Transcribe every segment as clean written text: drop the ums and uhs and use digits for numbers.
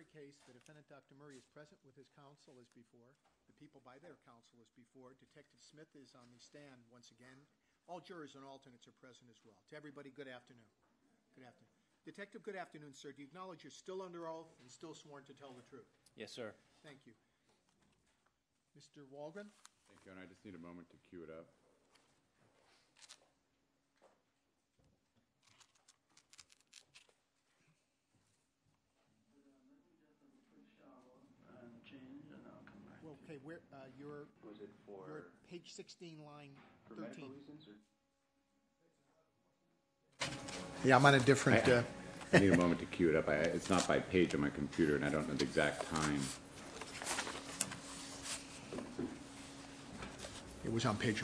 Murray case, the defendant, Dr. Murray, is present with his counsel as before. The people by their counsel as before. Detective Smith is on the stand once again. All jurors and alternates are present as well. To everybody, good afternoon. Good afternoon. Detective, good afternoon, sir. Do you acknowledge you're still under oath and still sworn to tell the truth? Yes, sir. Thank you. Mr. Walgren? Thank you, and I just need a moment to cue it up. Well, okay, where you're page 16, line 13. Yeah, I'm on a different. I need a moment to cue it up. It's not by page on my computer, and I don't know the exact time. It was on page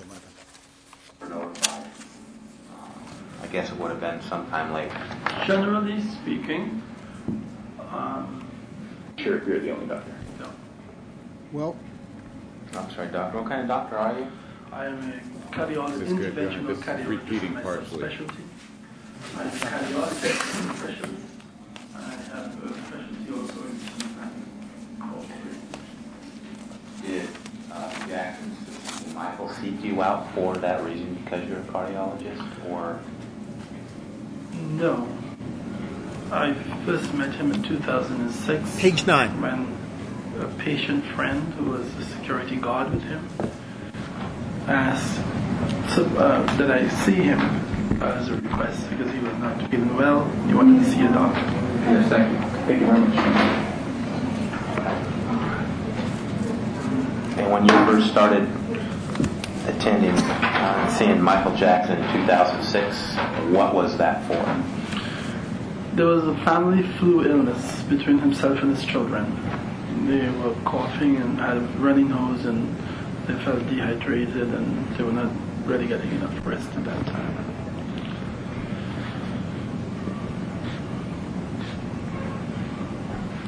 11. I guess it would have been sometime late. Generally speaking, sure if you're the only doctor. No. Well, I'm sorry, doctor. What kind of doctor are you? I am a cardiologist, interventional cardiologist. Repeating my partially. Specialty. I'm a cardiologist specialist. I have a specialty also in Did Jackson and Michael seek you out for that reason because you're a cardiologist, or? No. I first met him in 2006. Page 9. When a patient friend who was a security guard with him asked that I see him as a request because he was not feeling well. He wanted to see a doctor. Yes, thank you. Thank you very much. And when you first started attending and seeing Michael Jackson in 2006, what was that for? There was a family flu illness between himself and his children. They were coughing and had a runny nose, and they felt dehydrated, and they were not really getting enough rest at that time.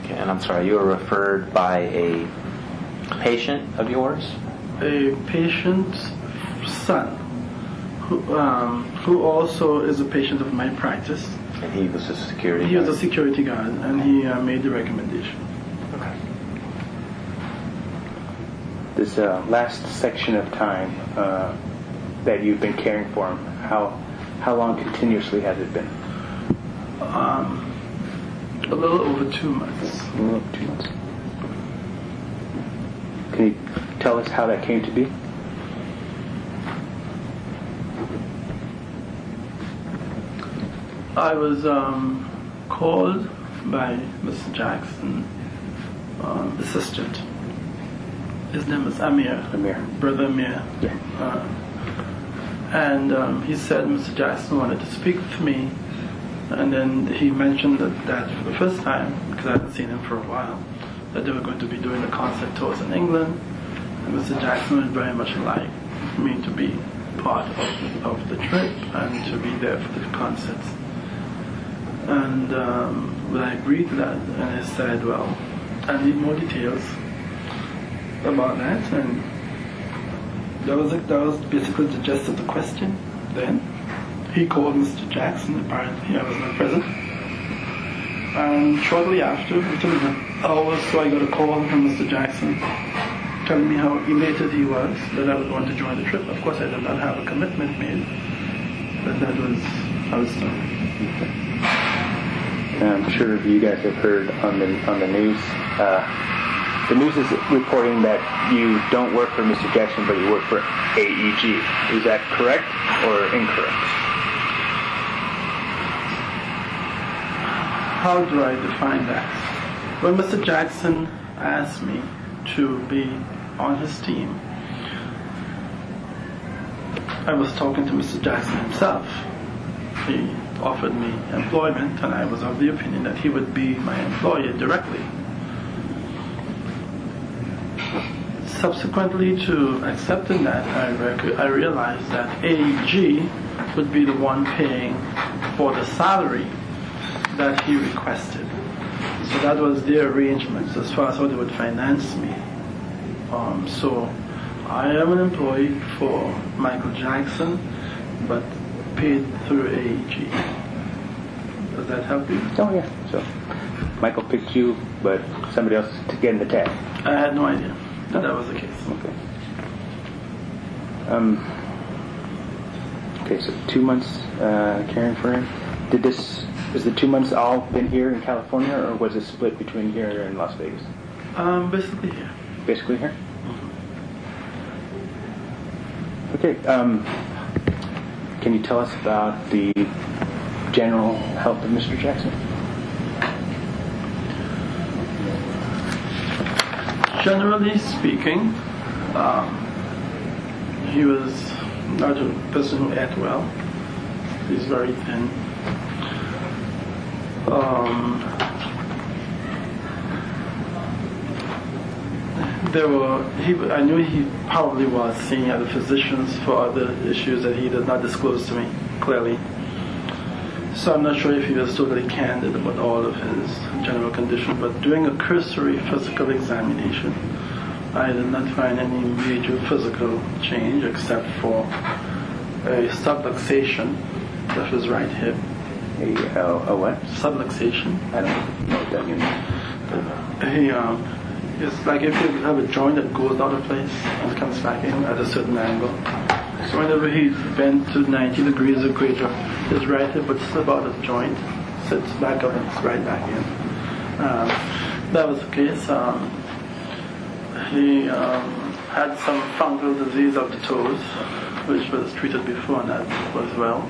Okay, and I'm sorry, you were referred by a patient of yours? A patient's son, who also is a patient of my practice. And he was a security guard? He was a security guard, and he made the recommendation. Okay. This last section of time that you've been caring for him, how long continuously has it been? A little over 2 months. A little over 2 months. Can you tell us how that came to be? I was called by Mr. Jackson, assistant. His name is Amir. Brother Amir. Yeah. And he said Mr. Jackson wanted to speak with me. And then he mentioned that for the first time, because I hadn't seen him for a while, that they were going to be doing the concert tours in England. And Mr. Jackson would very much like me to be part of the trip and to be there for the concerts. And I agreed to that, and I said, well, I need more details about that, and that was basically the gist of the question. Then he called Mr. Jackson, apparently I was not present, and shortly after, within an hour or so, I got a call from Mr. Jackson telling me how elated he was that I was going to join the trip. Of course, I did not have a commitment made, but that was how it started. I'm sure you guys have heard on the news. The news is reporting that you don't work for Mr. Jackson, but you work for AEG. Is that correct or incorrect? How do I define that? When Mr. Jackson asked me to be on his team, I was talking to Mr. Jackson himself. He offered me employment, and I was of the opinion that he would be my employer directly. Subsequently to accepting that, I realized that AEG would be the one paying for the salary that he requested. So that was their arrangements as far as how they would finance me. So I am an employee for Michael Jackson, but paid through AEG. Does that help you? Oh, yeah. So Michael picked you, but somebody else to get in the tag? I had no idea that was the case. Okay. Okay, so 2 months caring for him. Has the 2 months all been here in California, or was it split between here and Las Vegas? Basically here. Basically here? Mm-hmm. Okay, can you tell us about the general health of Mr. Jackson? Generally speaking, he was not a person who ate well. He's very thin. I knew he probably was seeing other physicians for other issues that he did not disclose to me clearly. So I'm not sure if he was totally candid about all of his general condition, but during a cursory physical examination, I did not find any major physical change except for a subluxation of his right hip. A what? Subluxation. I don't know what that means. It's like if you have a joint that goes out of place and comes back in at a certain angle. So whenever he bent to 90 degrees or greater, his right hip would slip out of the joint, sits back up and it's right back in. That was the case. He had some fungal disease of the toes, which was treated before and that was well.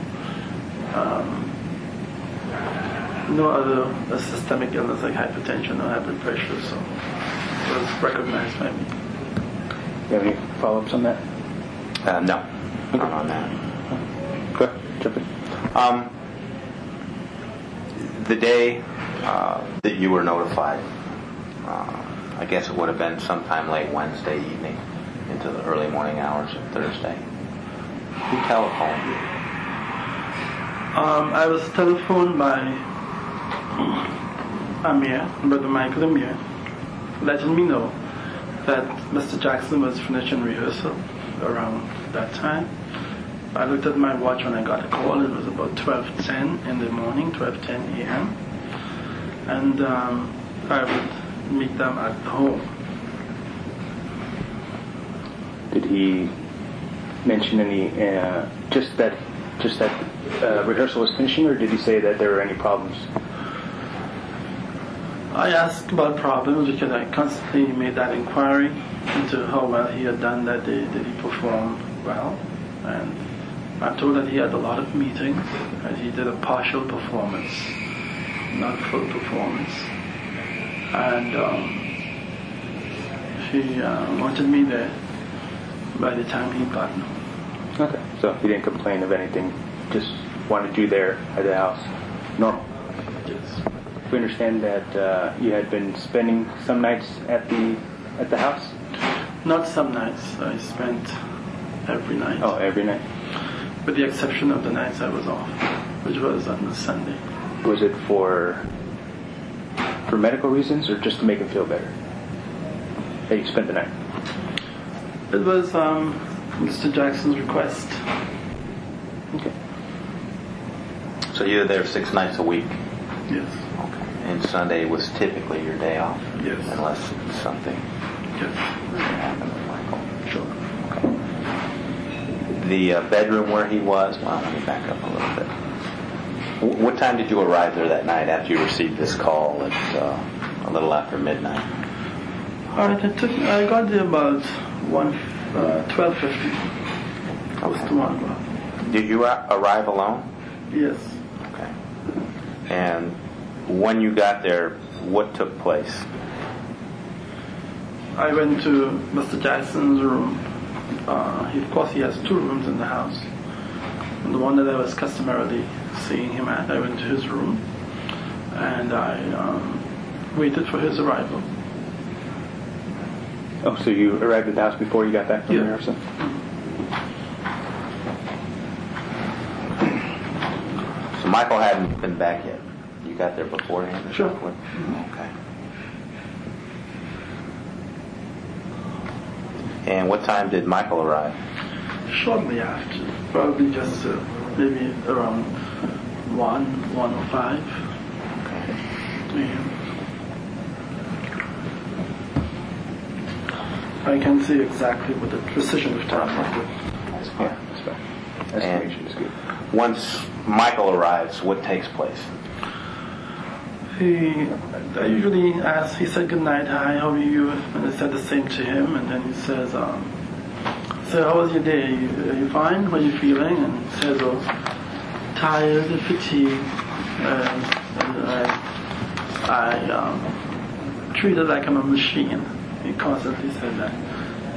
No other systemic illness like hypertension or high blood pressure, so it was recognized by me. Do you have any follow-ups on that? No, not on that. Go ahead, jump in. The day that you were notified, I guess it would have been sometime late Wednesday evening into the early morning hours of Thursday. Who telephoned you? I was telephoned by Brother Michael Amir, letting me know that Mr. Jackson was finishing rehearsal around that time. I looked at my watch when I got a call. It was about 12:10 in the morning, 12:10 a.m. And I would meet them at home. Did he mention any, just that rehearsal was finishing, or did he say that there were any problems? I asked about problems because I constantly made that inquiry into how well he had done that day. Did he perform well? And I'm told that he had a lot of meetings, and he did a partial performance, not full performance. And he wanted me there by the time he got me. Okay, so he didn't complain of anything, just wanted you there at the house. Normal. Yes. We understand that you had been spending some nights at the house? Not some nights. I spent every night. Oh, every night? With the exception of the nights I was off, which was on the Sunday. Was it for medical reasons or just to make him feel better that you spent the night? It was Mr. Jackson's request. Okay. So you were there 6 nights a week? Yes. Okay. And Sunday was typically your day off? Yes. Unless something Yes. happened with Michael? Sure. Okay. The bedroom where he was, well, let me back up a little bit. What time did you arrive there that night after you received this call at a little after midnight? All right, I got there about 12:50. Close to 1 o'clock. Did you arrive alone? Yes. Okay. And when you got there, what took place? I went to Mr. Jackson's room. Of course, he has 2 rooms in the house. And the one that I was customarily seeing him at, I went to his room. And I waited for his arrival. Oh, so you arrived at the house before you got back from Yeah. rehearsal? So Michael hadn't been back yet. You got there beforehand? Sure. Okay. And what time did Michael arrive? Shortly after, probably just maybe around 1:05. Okay. Yeah. I can say exactly with the precision of time. That's fine. That's fine. Estimation is good. Once Michael arrives, what takes place? I usually ask, he said, "Good night, hi, how are you?" And I said the same to him, and then he says, "So how was your day? Are you fine? How are you feeling?" And he says, "Oh, tired and fatigued. I treated like I'm a machine." He constantly said that.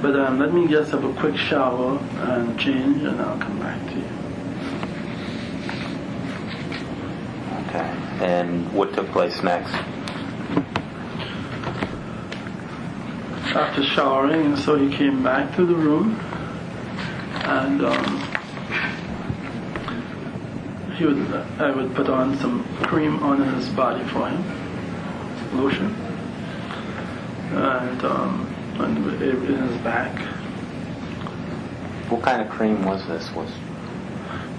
"But let me just have a quick shower and change, and I'll come back to you." Okay. And what took place next? After showering, and so he came back to the room, and I would put on some cream on his body for him, lotion, and in his back. What kind of cream was this?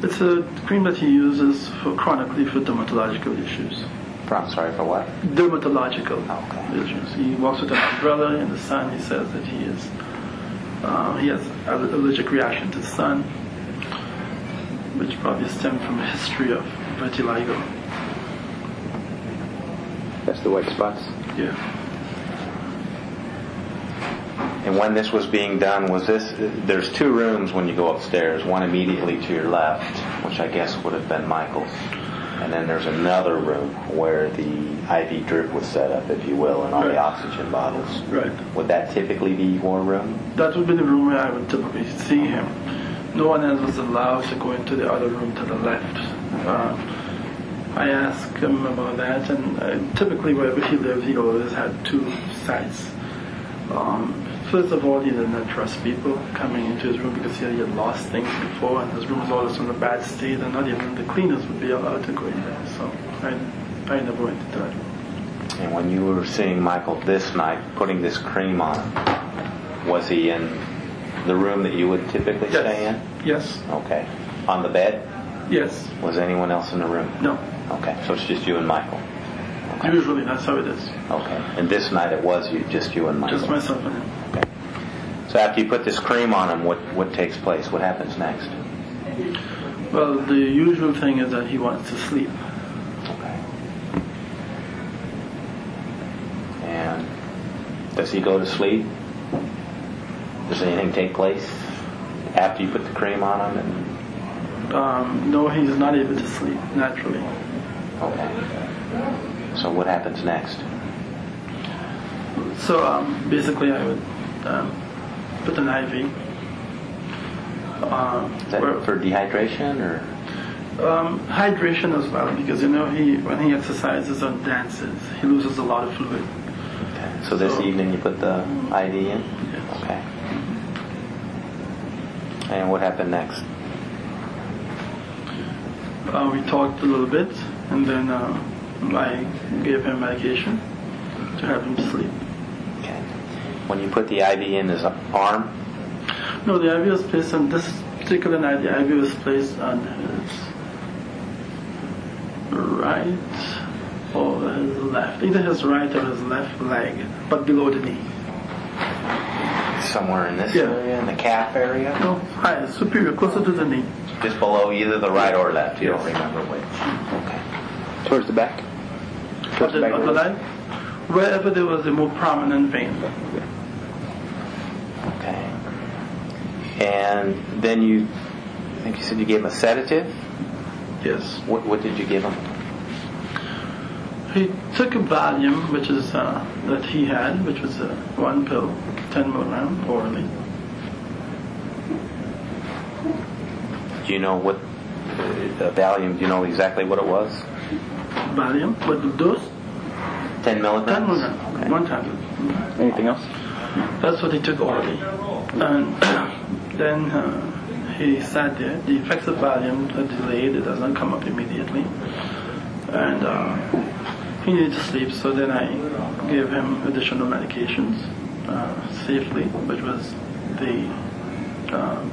It's a cream that he uses chronically for dermatological issues. I'm sorry, for what? Dermatological Okay. issues. He walks with an umbrella in the sun. He says that he has an allergic reaction to the sun, which probably stemmed from a history of vitiligo. That's the white spots. Yeah. And when this was being done, there's two rooms when you go upstairs, one immediately to your left, which I guess would have been Michael's, and then there's another room where the IV drip was set up, if you will, and all the oxygen bottles. Right. Would that typically be your room? That would be the room where I would typically see him. No one else was allowed to go into the other room to the left. I asked him about that, and typically wherever he lived, he always had two sites. First of all, he did not trust people coming into his room because he had lost things before, and his room was always in a bad state, and not even the cleaners would be allowed to go in there. So I never went to that room. And when you were seeing Michael this night, putting this cream on him, was he in the room that you would typically stay in? Yes. Okay. On the bed? Yes. Was anyone else in the room? No. Okay, so it's just you and Michael. Okay. Usually that's how it is. Okay. And this night it was just you and Michael? Just myself and him. Okay. So after you put this cream on him, what takes place? What happens next? Well, the usual thing is that he wants to sleep. Okay. And does he go to sleep? Does anything take place after you put the cream on him? No, he's not able to sleep naturally. Okay. So what happens next? So basically I would put an IV. Is that for dehydration or? Hydration as well, because when he exercises or dances, he loses a lot of fluid. Okay. So this evening you put the IV in? Yes. Okay. And what happened next? We talked a little bit, and then I gave him medication to help him sleep. Okay. When you put the IV in his arm? No, the IV was placed on this particular night. The IV was placed on his right or his left, either his right or his left leg, but below the knee. Somewhere in this area, in the calf area? No, higher, superior, closer to the knee. Just below either the right or left. You don't remember which. Okay. Towards the back? Towards the back of the leg, wherever there was a more prominent vein. Okay. And then I think you said you gave him a sedative? Yes. What did you give him? He took a Valium, which is that he had, which was one pill, 10 milligram orally. Do you know what the Valium? Do you know exactly what it was? Valium, what the dose? 10 milligrams. 10 milligrams, Okay. one tablet. Anything else? That's what he took orally. And then he sat there. The effects of Valium are delayed; it doesn't come up immediately. And he needed to sleep, so then I gave him additional medications safely, which was the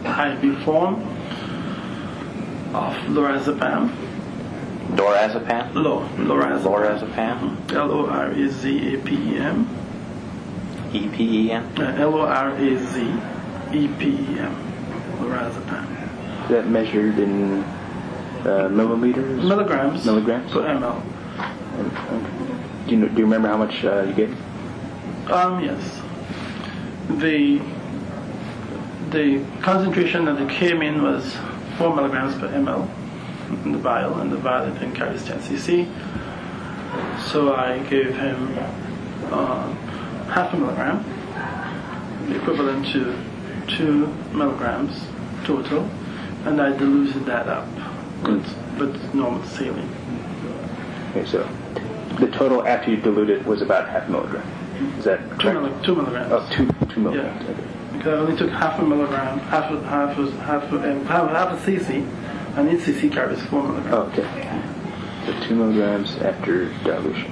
IV form of lorazepam. Lorazepam? Lorazepam. Lorazepam? LORAZAPEM. EPEM? LORAZEPEM, lorazepam. Is that measured in milliliters? Milligrams. Milligrams? Per ml. Do you remember how much you gave? Yes. The concentration that it came in was 4 milligrams per ml in the vial, and the vial I think carries 10 cc. So I gave him half a milligram, the equivalent to 2 milligrams total, and I diluted that up with normal saline. Okay, so the total after you diluted was about half a milligram. Is that correct? 2 milligrams. Oh, 2 milligrams. Yeah. Okay. Because I only took half a milligram, half a cc, and each cc carries 4 milligrams. Oh, okay. So 2 milligrams after dilution.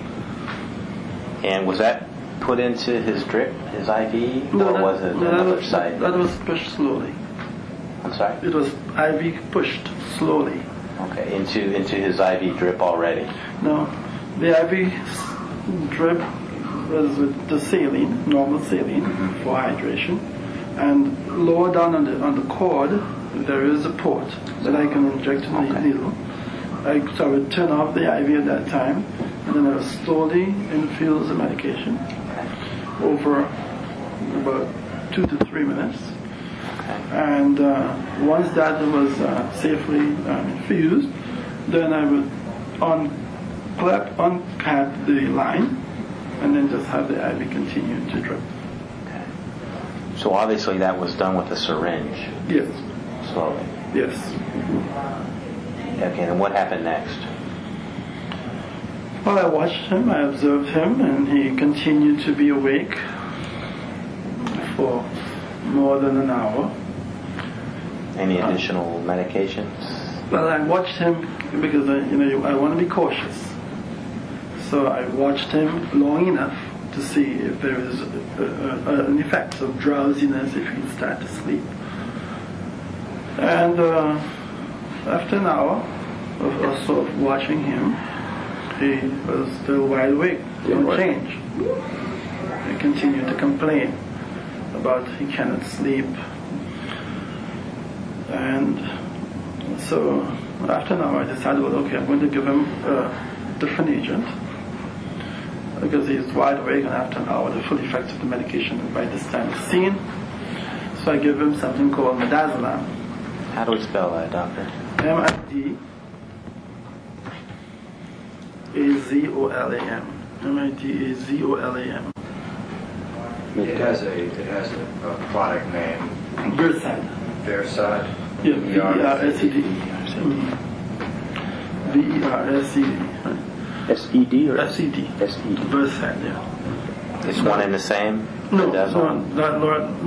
And was that put into his drip, his IV, or was it another site? That was pushed slowly. I'm sorry? It was IV pushed slowly. Okay, into his IV drip already. No, the IV drip was with the saline, normal saline for hydration, and lower down on the cord there is a port that I can inject in the needle. So I would turn off the IV at that time, and then I would slowly infuse the medication over about 2 to 3 minutes. And once that was safely infused, then I would uncap the line, and then just have the IV continue to drip. Okay. So obviously that was done with a syringe. Yes. Slowly. Yes. Okay, and what happened next? Well, I watched him, I observed him, and he continued to be awake for more than an hour. Any additional medications? Well, I watched him because I want to be cautious. So I watched him long enough to see if there is an effect of drowsiness if he starts to sleep. And after an hour or so of watching him, he was still wide awake. No change. He continued to complain about he cannot sleep. And so after an hour I decided, well, okay, I'm going to give him a different agent because he's wide awake, and after an hour the full effect of the medication by this time is seen. So I give him something called midazolam. How do we spell that, doctor? MIDAZOLAM. MIDAZOLAM. It has a product name. Versad. Versad. Yeah, VERSED. VERSED. SED or SED. SED. Versad, yeah. Is one and the same? No, Midazolam?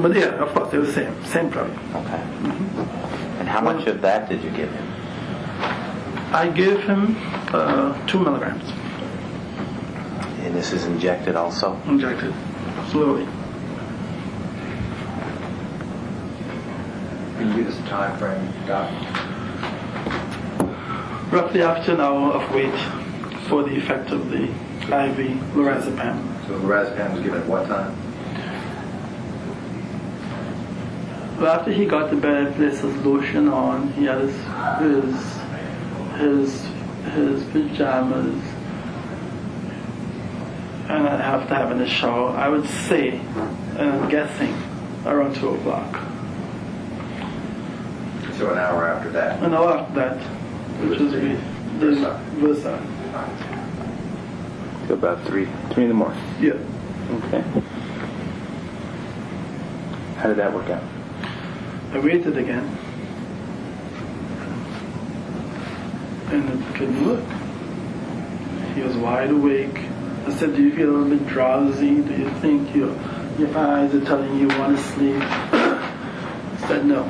but yeah, of course, they're the same product. Okay. And how much of that did you give him? I gave him 2 milligrams. And this is injected also? Injected slowly. Can you give us a time frame, Doc? Roughly after an hour of wait for the effect of the IV lorazepam. So lorazepam was given at what time? Well, after he got to bed, I placed his lotion on. He had his pajamas, and I'd have to have in the shower. I would say, and I'm guessing, around 2 o'clock. So an hour after that. An hour after that, which is the Versa. So about 3 in the morning. Yeah. Okay. How did that work out? I waited again, and it couldn't work. He was wide awake. I said, do you feel a little bit drowsy? Do you think your eyes are telling you want to sleep? He said, no.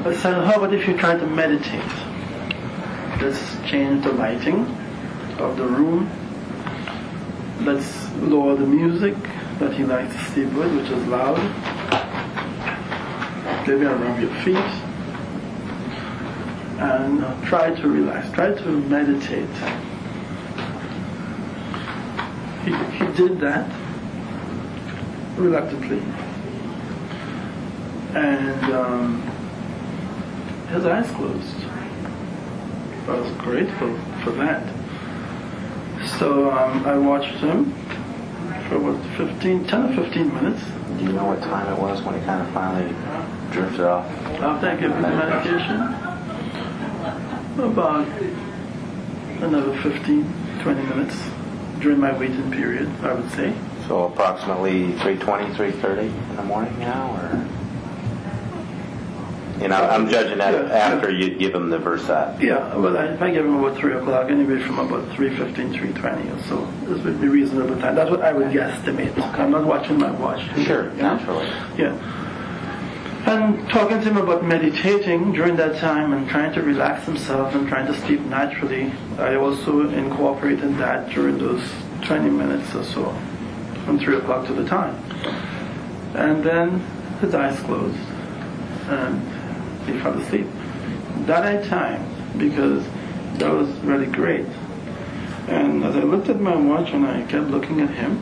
I said, how about if you try to meditate? Let's change the lighting of the room. Let's lower the music that he likes to sleep with, which is loud. Maybe rub your feet. And try to relax. Try to meditate. He did that reluctantly. And his eyes closed. I was grateful for that. So I watched him for about 10 or 15 minutes. Do you know what time it was when he kind of finally drifted off? After I gave him the medication, about another 15, 20 minutes during my waiting period, I would say. So approximately 3:20, 3:30 in the morning now, or? You know, I'm judging that after you give him the Versat. Yeah, well, if I give him about 3 o'clock, anyway, from about 3:15, 3:20 or so, this would be reasonable time. That's what I would guesstimate. I'm not watching my watch. Sure, naturally. Yeah. And talking to him about meditating during that time and trying to relax himself and trying to sleep naturally, I also incorporated that during those 20 minutes or so, from 3 o'clock to the time. And then his eyes closed and he fell asleep. That I timed because that was really great. And as I looked at my watch and I kept looking at him,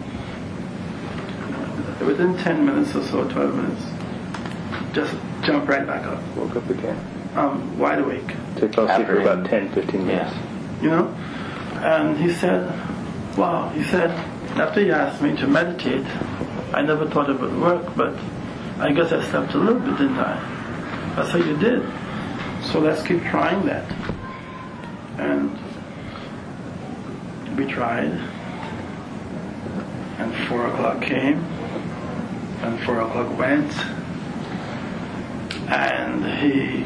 within 10 minutes or so, 12 minutes, just jumped right back up. Woke up again. Wide awake. So he fell asleep for about 10, 15 minutes. You know? And he said, wow, he said, after he asked me to meditate, I never thought it would work, but I guess I slept a little bit, didn't I? I said, you did. So let's keep trying that. And we tried. And 4 o'clock came. And 4 o'clock went. And he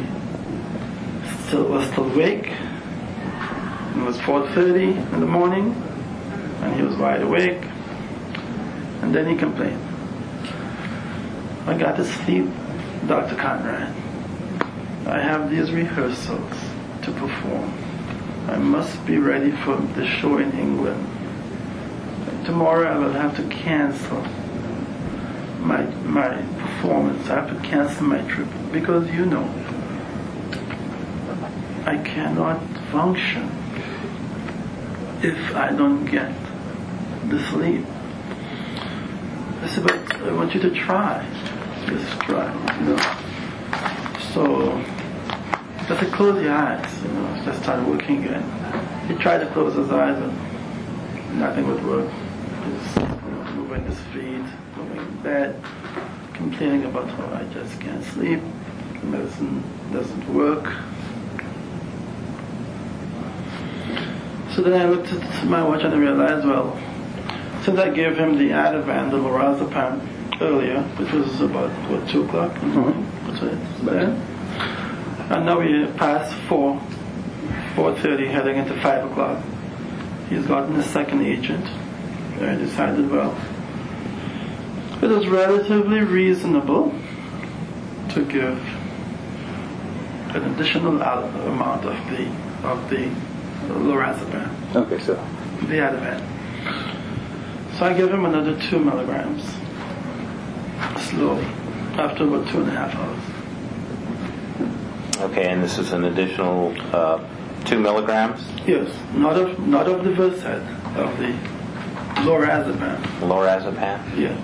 was still awake. It was 4:30 in the morning. And he was wide awake. And then he complained. I got to sleep, Dr. Conrad. I have these rehearsals to perform. I must be ready for the show in England. Tomorrow I will have to cancel my performance. I have to cancel my trip because you know I cannot function if I don't get the sleep. I said, but I want you to try. Just try, you know. So just to close your eyes, you know, just start working again. He tried to close his eyes and nothing would work. Just moving his feet, moving in bed, complaining about how I just can't sleep. The medicine doesn't work. So then I looked at my watch and I realized, well, since I gave him the Ativan, the lorazepam, earlier, which was about, 2 o'clock in the morning? That's it. Then. And now we're past 4:30, heading into 5 o'clock. He's gotten his second agent. I decided, well, it is relatively reasonable to give an additional amount of the lorazepam. Okay, so. The Ativan. So I give him another 2 milligrams, slowly, after about 2.5 hours. Okay, and this is an additional 2 milligrams? Yes, not of the Versed, of the lorazepam. Lorazepam? Yeah.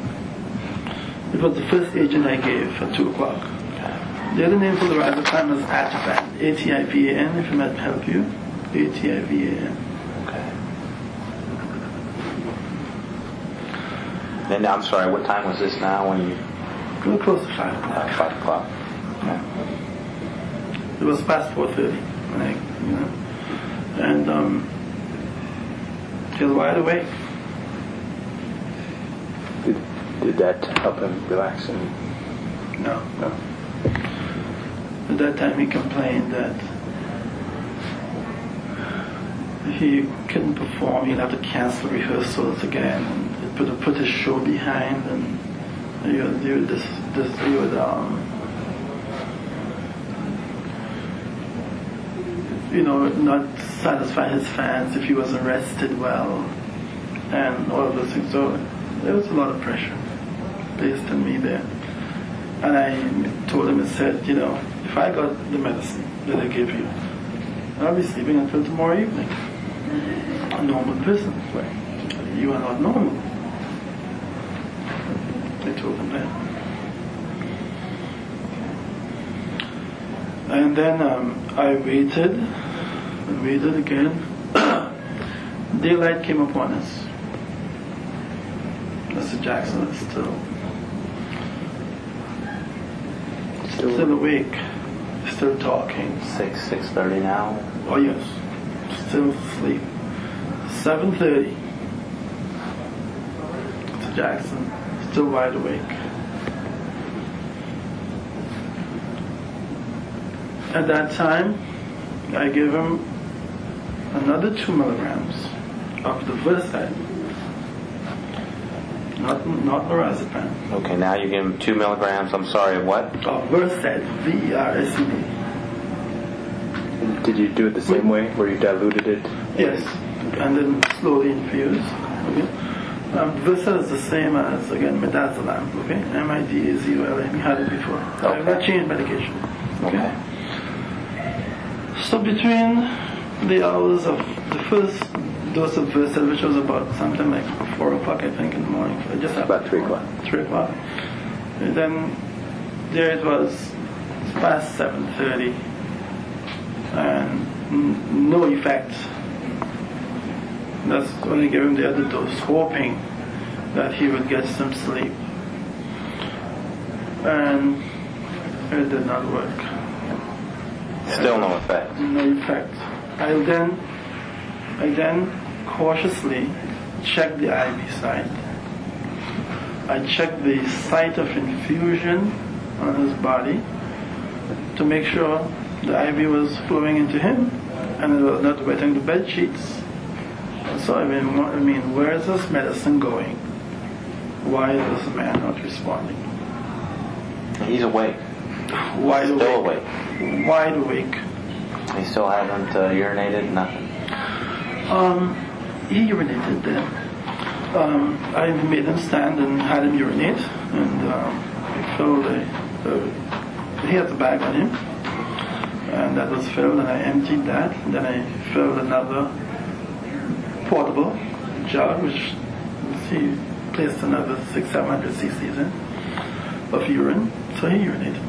It was the first agent I gave at 2 o'clock. Okay. The other name for lorazepam is Ativan, A-T-I-V-A-N, if it might help you. A-T-I-V-A-N. Okay. Then, I'm sorry, what time was this now when you... We were close to 5 o'clock. 5 o'clock. Okay. It was past 4:30 when I, you know. And he was wide awake. Did that help him relax? No. No. At that time he complained that he couldn't perform. He'd have to cancel rehearsals again and put his show behind, and he would not satisfy his fans if he wasn't rested well, and all of those things. So there was a lot of pressure placed on me there. And I told him and said, if I got the medicine that I gave you, I'll be sleeping until tomorrow evening. A normal person. You are not normal. I told him that. And then I waited and waited again. Daylight came upon us. Mr. Jackson is still awake, still talking. 6:30 now. Oh yes, still asleep. 7:30. Mr. Jackson still wide awake. At that time, I gave him another 2 milligrams of the Versed, not lorazepam. Okay, now you give him 2 milligrams. I'm sorry, of what? Of Versed, VERSED. Did you do it the same way, where you diluted it? Yes, and then slowly infused. Okay. Versed is the same as, again, midazolam. Okay, MIDAZOLAM. We had it before. Okay. I've not changed medication. Okay. So between the hours of the first dose of Versed, which was about something like 4 o'clock, I think, in the morning, just after About 3 o'clock. 3 o'clock. And then there it was, past 7:30, and no effect. That's when I gave him the other dose, hoping that he would get some sleep. And it did not work. Still no effect. No effect. I then cautiously checked the IV site. I checked the site of infusion on his body to make sure the IV was flowing into him and it was not wetting the bed sheets. So I mean, where is this medicine going? Why is this man not responding? He's awake. Wide Still awake. awake. Wide awake. He still hasn't urinated, nothing. He urinated then. I made him stand and had him urinate, and I filled he had the bag on him, and that was filled, and I emptied that, and then I filled another portable jug, which he placed another 600-700 cc's in of urine, so he urinated.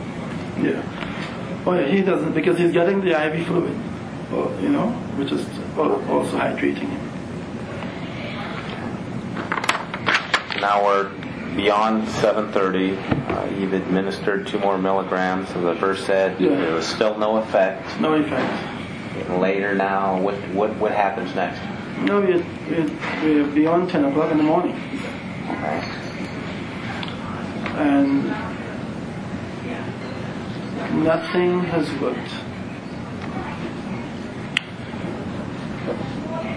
Yeah. Oh yeah, he doesn't, because he's getting the IV fluid, which is also hydrating him. Now we're beyond 7:30. You've administered 2 more milligrams of the Versed. Yeah. There was still no effect. No effect. Later now, what happens next? No, we're beyond 10 o'clock in the morning. Okay. And nothing has worked.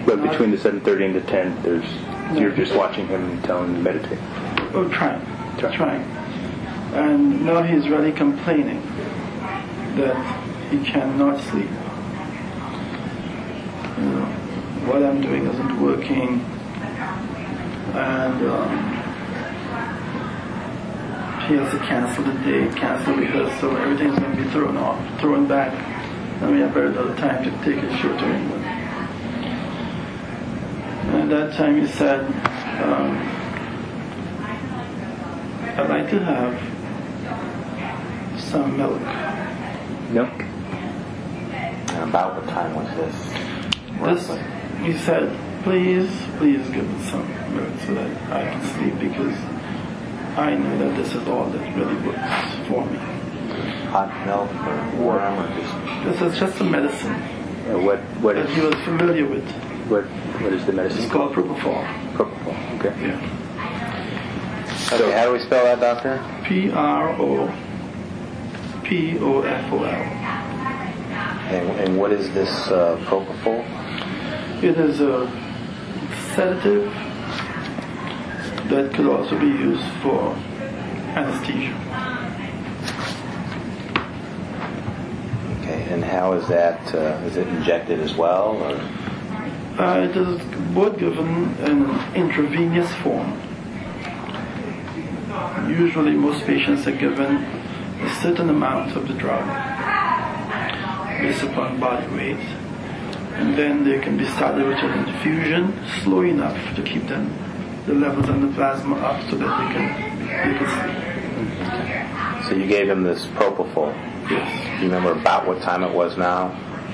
But between the 7:30 and the 10, you're just watching him and telling him to meditate. Oh, trying. And now he's really complaining that he cannot sleep. What I'm doing isn't working, and he has to cancel the day, cancel rehearsal, everything's going to be thrown back, and we have very little time to take his show to England. And at that time he said, I'd like to have some milk. Milk? And about what time was this? He said, please give me some milk so that I can sleep, because I know that this is all that really works for me. Hot milk or warm or just... This is just a medicine What that he was familiar with. What is the medicine? It's called propofol. Propofol. Okay. Yeah. Okay, how do we spell that, doctor? PROPOFOL. And what is this propofol? It is a sedative that could also be used for anesthesia. Okay, and how is that? Is it injected as well, or? It is both given in an intravenous form. Usually most patients are given a certain amount of the drug based upon body weight, and then they can be started with an infusion slow enough to keep the levels in the plasma up so that they can be he could sleep. So you gave him this propofol. Yes. Do you remember about what time it was now?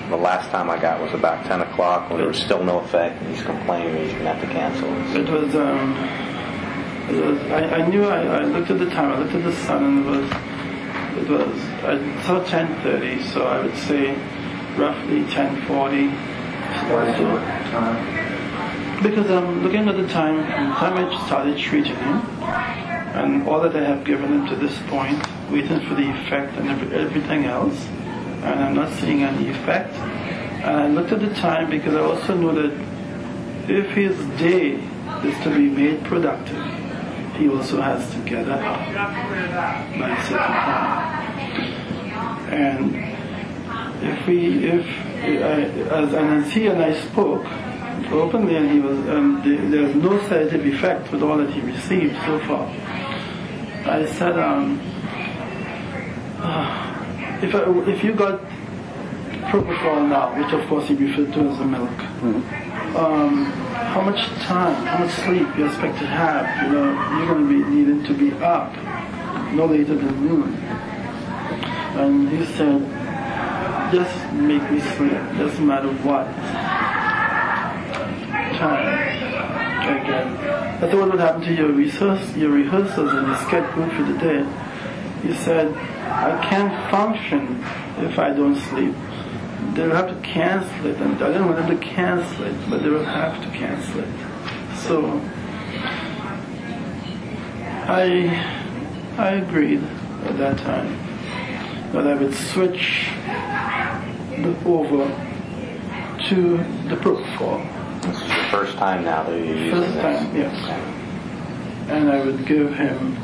The last time I got was about 10 o'clock when there was still no effect, and he's complaining he's going to have to cancel. It was, I knew, I looked at the time, I looked at the sun, and I saw 10:30, so I would say roughly 10:40. Because I'm looking at the time I started treating him, and all that I have given him to this point, waiting for the effect and everything else, and I'm not seeing any effect. And I looked at the time because I also knew that if his day is to be made productive, he also has to get up by a certain time. And as he and I spoke openly, and he was, there's no sedative effect with all that he received so far. I said, if you got propofol now, which of course he referred to as the milk, how much time, how much sleep you expect to have? You're going to be needing to be up no later than noon. And he said, just make me sleep, doesn't matter what time I get. I thought what would happen to your rehearsals and your schedule for the day. He said, I can't function if I don't sleep. They'll have to cancel it, and I don't want them to cancel it, but they will have to cancel it. So I agreed at that time that I would switch over to the propofol. This is the first time now that you're using this? First time, yes. And I would give him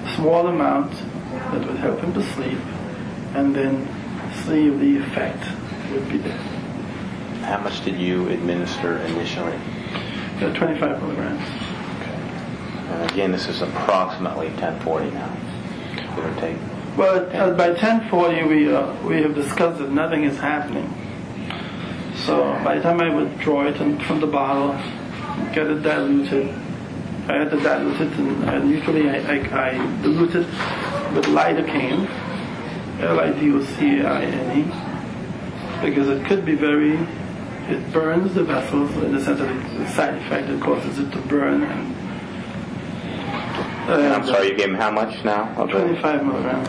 a small amount that would help him to sleep, and then see if the effect would be there. How much did you administer initially? 25 milligrams. Okay. And again, this is approximately 10:40 now, give or take. Well, by 10:40 we have discussed that nothing is happening. So by the time I would draw it from the bottle, get it diluted, I had to dilute it, and usually I dilute it with lidocaine, Lidocaine, because it could be it burns the vessels in the sense of the side effect it causes it to burn. I'm sorry, you gave him how much now? 25 milligrams.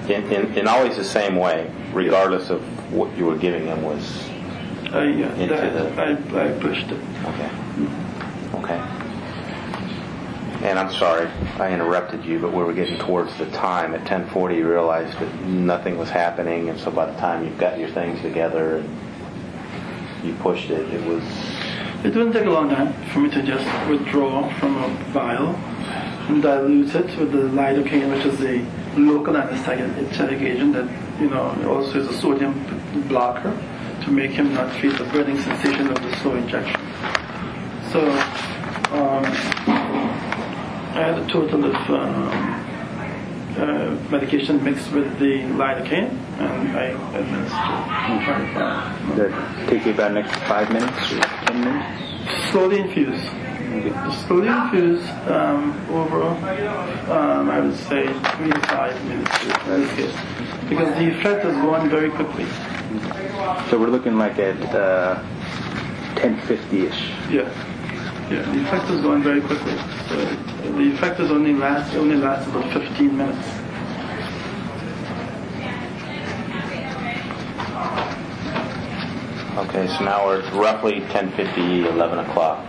Okay. In always the same way, regardless of what you were giving him was I pushed it. Okay. Okay. And I'm sorry, I interrupted you, but we were getting towards the time. At 10:40, you realized that nothing was happening, and so by the time you've got your things together and you pushed it, it wouldn't take a long time for me to just withdraw from a vial and dilute it with the lidocaine, which is a local anesthetic agent that also is a sodium blocker to make him not feel the burning sensation of the slow injection. So I had a total of medication mixed with the lidocaine, and I administered 25. Does it take you about the next 5 minutes or 10 minutes? Slowly infuse. Slowly infuse over, I would say, 3 to 5 minutes. Because the effect is going very quickly. So we're looking like at 10:50-ish. Yeah, the effect is going very quickly. So the effect is only lasts about 15 minutes. Okay, so now we're roughly 10:50, 11 o'clock.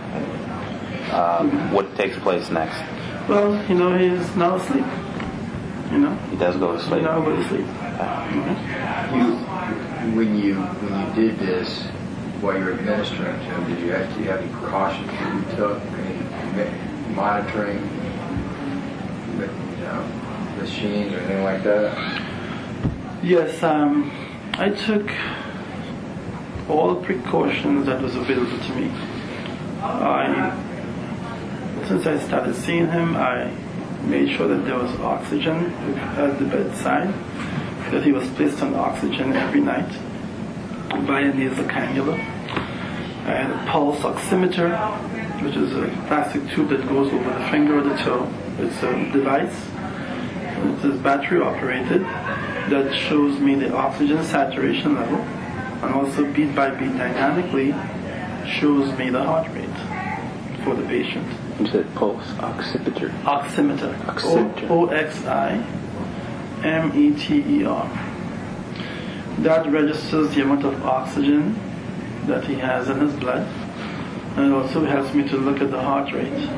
What takes place next? Well, he's now asleep. He does go to sleep. Now go to sleep. When you did this, while you were administering to him, did you have any precautions that you took? Any monitoring, machines or anything like that? Yes, I took all the precautions that was available to me. Since I started seeing him, I made sure that there was oxygen at the bedside, that he was placed on oxygen every night by a nasal cannula. I had a pulse oximeter which is a plastic tube that goes over the finger or the toe. It's a device. It is battery operated that shows me the oxygen saturation level, and also beat by beat dynamically shows me the heart rate for the patient. You said pulse oximeter. Oximeter. Oximeter. O-X-I-M-E-T-E-R. That registers the amount of oxygen that he has in his blood, and it also helps me to look at the heart rate.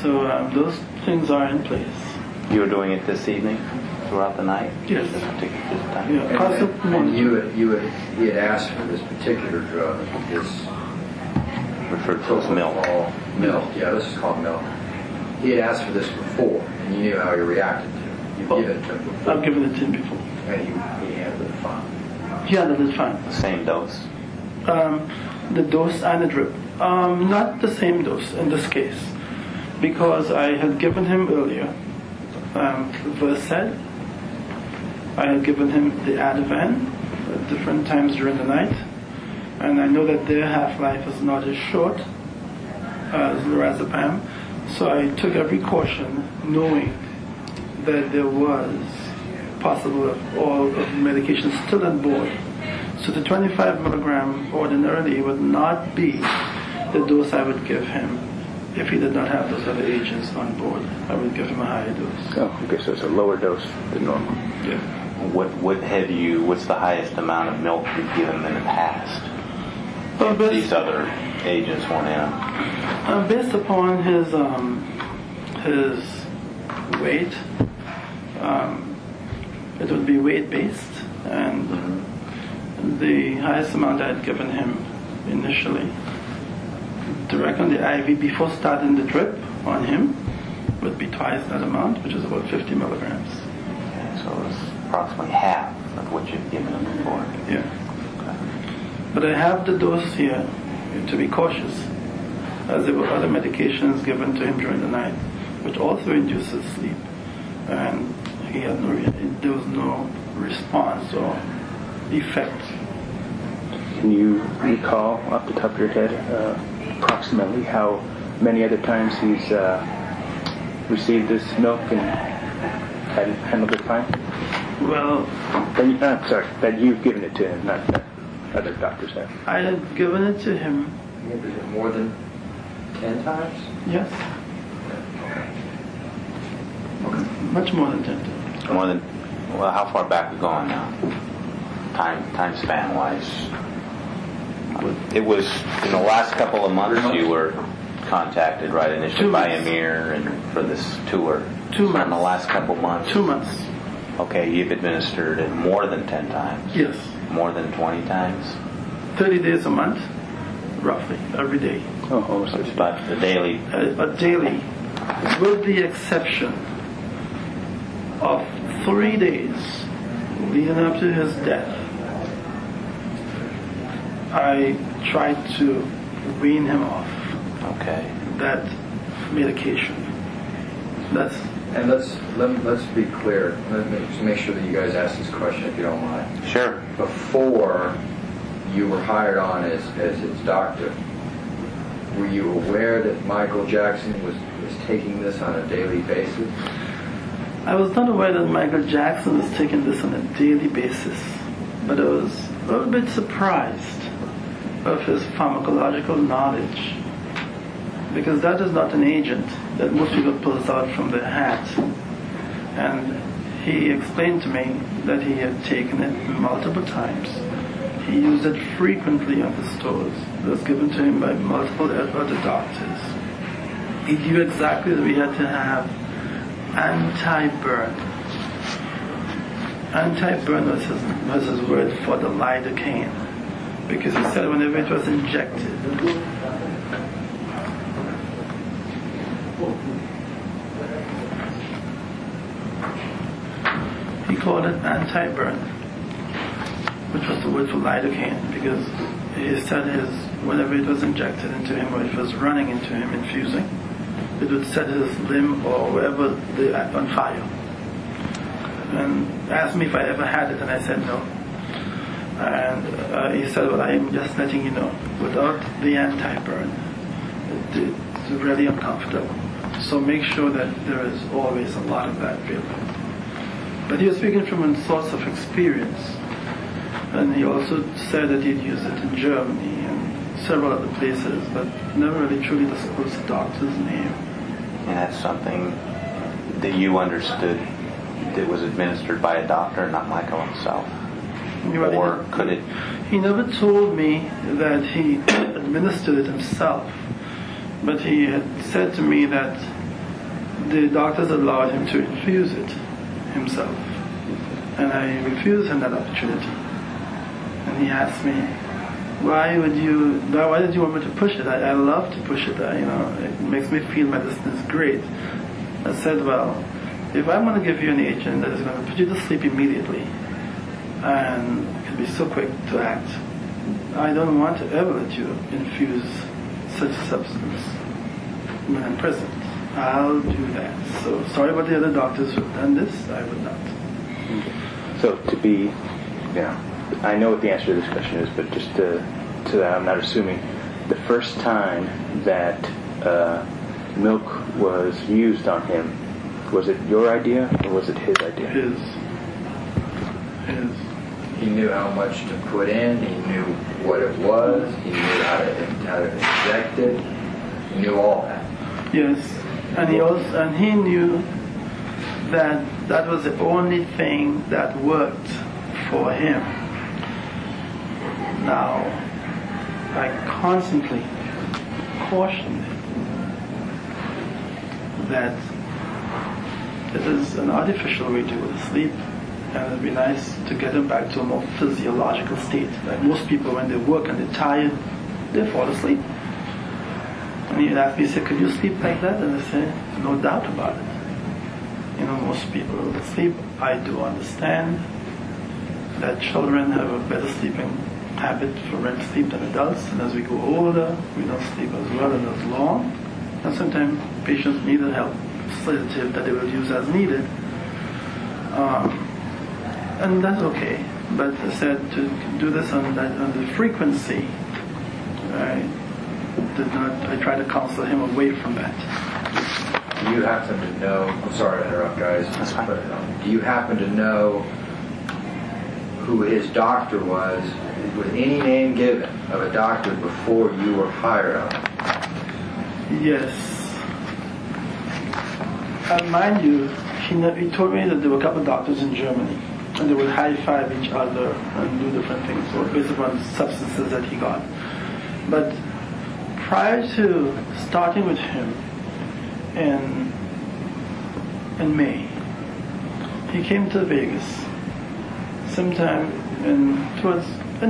So those things are in place. You were doing it this evening, throughout the night? Yes. This time? Yeah. And he had asked for this particular drug, this Referred to as milk. Milk, yeah, this is called milk. He had asked for this before, and you knew how he reacted to it. You've given it to him before. I've given it to him before. And he handled it fine. He handled it fine. The same dose? The dose and the drip. Not the same dose in this case, because I had given him earlier Versed. I had given him the Ativan at different times during the night, and I know that their half-life is not as short as lorazepam, so I took every caution, knowing that there was possible of all of the medications still on board. So the 25 milligram ordinarily would not be the dose I would give him if he did not have those other agents on board. I would give him a higher dose. Oh, okay, so it's a lower dose than normal. Yeah. What's the highest amount of milk you've given him in the past? Well, These other agents weren't in. Based upon his weight, it would be weight-based, and the highest amount I had given him initially, direct on the IV before starting the drip on him, would be twice that amount, which is about 50 milligrams. Okay, so it's approximately half of what you've given him before. Yeah. But I have the dose here to be cautious, as there were other medications given to him during the night, which also induces sleep, and he had there was no response or effect. Can you recall off the top of your head approximately how many other times he's received this milk and handled it fine? Well, that you've given it to him, not that other doctors have. I had given it to him. Is it more than 10 times? Yes. Okay. Much more than 10 times. More than, well, how far back we going now? Time span wise. It was in the last couple of months you were contacted, right, initially 2 by months. Amir and for this tour. 2 So months. in the last couple of months. 2 months. Okay, you've administered it more than 10 times. Yes. More than 20 times. 30 days a month, roughly, every day. Oh, almost. So it's about the daily. But daily, with the exception of 3 days leading up to his death, I tried to wean him off Okay. that medication. And let's be clear. Let's make sure that you guys ask this question if you don't mind. Sure. Before you were hired on as his doctor, were you aware that Michael Jackson was taking this on a daily basis? I was not aware that Michael Jackson was taking this on a daily basis, but I was a little bit surprised of his pharmacological knowledge, because that is not an agent that most people pulls out from their hat. And he explained to me that he had taken it multiple times. He used it frequently on his tours. It was given to him by multiple other doctors. He knew exactly that we had to have anti-burn. Anti-burn was his word for the lidocaine, because he said whenever it was injected, he called it anti-burn, which was the word for lidocaine, because he said whenever it was injected into him or it was running into him, infusing, it would set his limb or wherever on fire. And asked me if I ever had it, and I said no. And he said, well, I'm just letting you know, without the anti-burn, it's really uncomfortable. So make sure that there is always a lot of that available. But he was speaking from a source of experience. And he also said that he'd used it in Germany and several other places, but never really truly disclosed the doctor's name. And that's something that you understood that was administered by a doctor, not Michael himself? Or could it? He never told me that he administered it himself, but he had said to me that the doctors allowed him to infuse it himself, and I refused him that opportunity. And he asked me, why did you want me to push it? I love to push it. It makes me feel medicine is great. I said, well, if I'm going to give you an agent that is going to put you to sleep immediately, and it can be so quick to act, I don't want to ever let you infuse such a substance when I'm present. I'll do that. So sorry about the other doctors who have done this. I would not. So I know what the answer to this question is, but just to that, I'm not assuming. The first time that milk was used on him, was it your idea or was it his idea? His. He knew how much to put in. He knew what it was. He knew how to inject it. He knew all that. Yes, and he knew that that was the only thing that worked for him. Now, I constantly cautioned him that it is an artificial way to go to sleep, and it would be nice to get him back to a more physiological state. Like most people, when they work and they're tired, they fall asleep. And he'd ask me, he said, could you sleep like that? And I said, no doubt about it. Most people will sleep. I do understand that children have a better sleeping habit for REM sleep than adults, and as we go older, we don't sleep as well and as long. And sometimes patients need a help sedative that they will use as needed. And that's okay. But I said to do this on the frequency, I tried to counsel him away from that. Do you happen to know, I'm sorry to interrupt, guys. That's fine. But, do you happen to know who his doctor was? Was any name given of a doctor before you were hired on? Yes. And mind you, he told me that there were a couple of doctors in Germany, and they would high-five each other and do different things, so based upon substances that he got. But prior to starting with him in May, he came to Vegas sometime in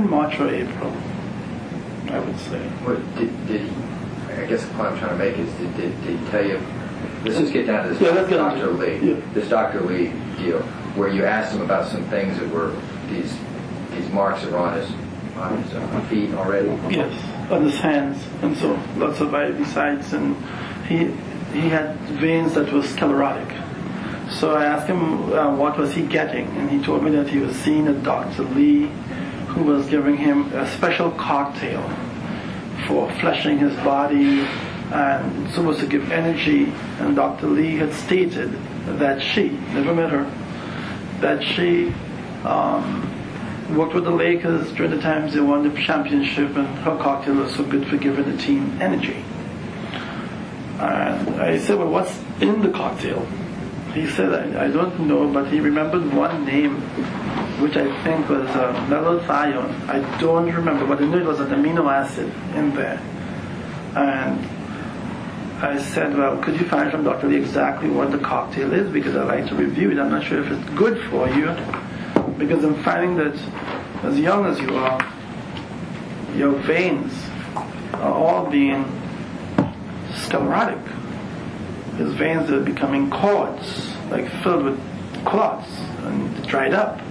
March or April, I would say. What did he? I guess the point I'm trying to make is, did he tell you? Let's just get down to this Dr. Lee. Yeah. This Dr. Lee deal, where you asked him about some things that were these marks that were on his feet already. Yes, on his hands, and so lots of IV sites, and he had veins that were sclerotic. So I asked him what was he getting, and he told me that he was seeing a Dr. Lee who was giving him a special cocktail for fleshing his body and supposed to give energy. And Dr. Lee had stated that she, never met her, that she worked with the Lakers during the times they won the championship, and her cocktail was so good for giving the team energy. And I said, well, what's in the cocktail? He said, I don't know, but he remembered one name, which I think was melothione. I don't remember, but I knew it was an amino acid in there. And I said, well, could you find from Dr. Lee exactly what the cocktail is? Because I'd like to review it. I'm not sure if it's good for you, because I'm finding that as young as you are, your veins are all being sclerotic. His veins are becoming cords, like filled with clots, and dried up.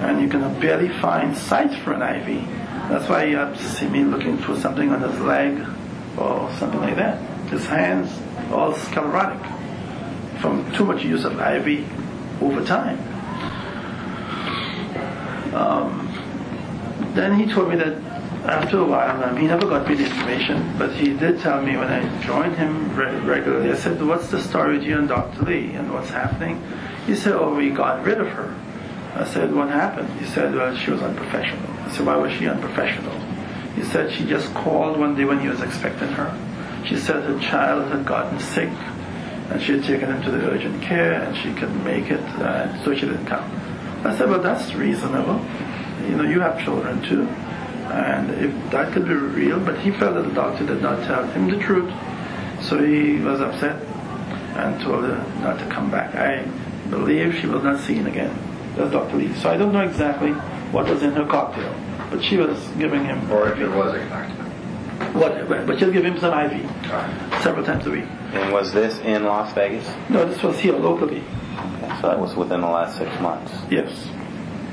And you can barely find sites for an IV. That's why you have to see me looking for something on his leg or something like that. His hands, all sclerotic from too much use of IV over time. then he told me that after a while, he never got me the information, but he did tell me when I joined him regularly. I said, "What's the story with you and Dr. Lee, and what's happening?" He said, "Oh, we got rid of her." I said, "What happened?" He said, "Well, she was unprofessional." I said, "Why was she unprofessional?" He said, "She just called one day when he was expecting her. She said her child had gotten sick, and she had taken him to the urgent care, and she couldn't make it, so she didn't come." I said, "Well, that's reasonable. You have children too, and if that could be real," but he felt that the doctor did not tell him the truth, so he was upset and told her not to come back. I believe she was not seen again. That's Dr. Lee. So I don't know exactly what was in her cocktail, but she was giving him... Or if it was a cocktail. But she'll give him some IV several times a week. And was this in Las Vegas? No, this was here locally. Okay, so that was within the last 6 months. Yes.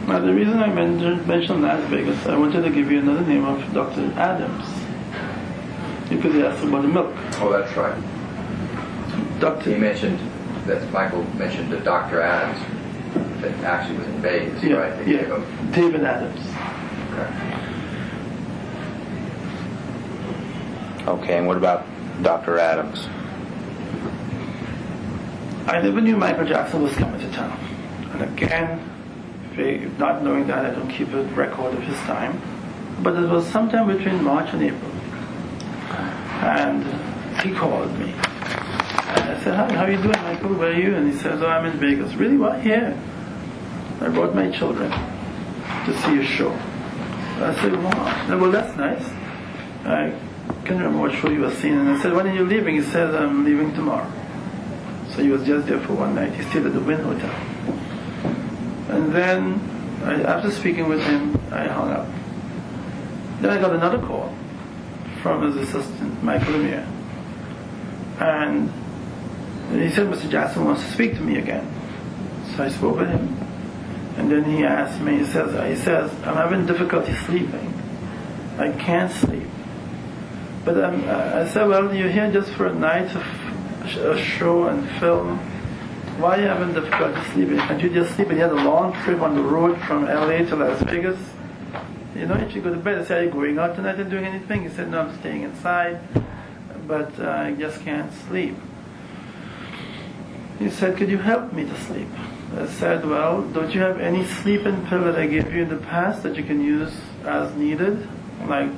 Now the reason I mentioned Las Vegas, I wanted to give you another name of Dr. Adams, because he asked about the milk. Oh, that's right. Dr. He mentioned that Michael mentioned that Dr. Adams that actually was in Vegas, Yeah, right? They yeah. gave him- David Adams. Okay, and what about Dr. Adams? I never knew Michael Jackson was coming to town. And again, not knowing that, I don't keep a record of his time. But it was sometime between March and April. And he called me. And I said, "Hi, how are you doing, Michael? Where are you?" And he says, "Oh, I'm in Vegas." "Really? Why here?" "I brought my children to see a show." I said, "Wow." "Well, that's nice. I can't remember what show you were seeing." And I said, "When are you leaving?" He said, "I'm leaving tomorrow." So he was just there for one night. He stayed at the Wynn Hotel. And then, after speaking with him, I hung up. Then I got another call from his assistant, Michael Lemire. And he said, "Mr. Jackson wants to speak to me again." So I spoke with him. And then he asked me, he says, "I'm having difficulty sleeping. I can't sleep." But I said, "Well, you're here just for a night of a show and film. Why are you having difficulty sleeping? Can't you just sleep?" And he had a long trip on the road from LA to Las Vegas. "You should go to bed." I said, "Are you going out tonight and doing anything?" He said, "No, I'm staying inside, but I just can't sleep." He said, "Could you help me to sleep?" I said, "Well, don't you have any sleeping pill that I gave you in the past that you can use as needed, like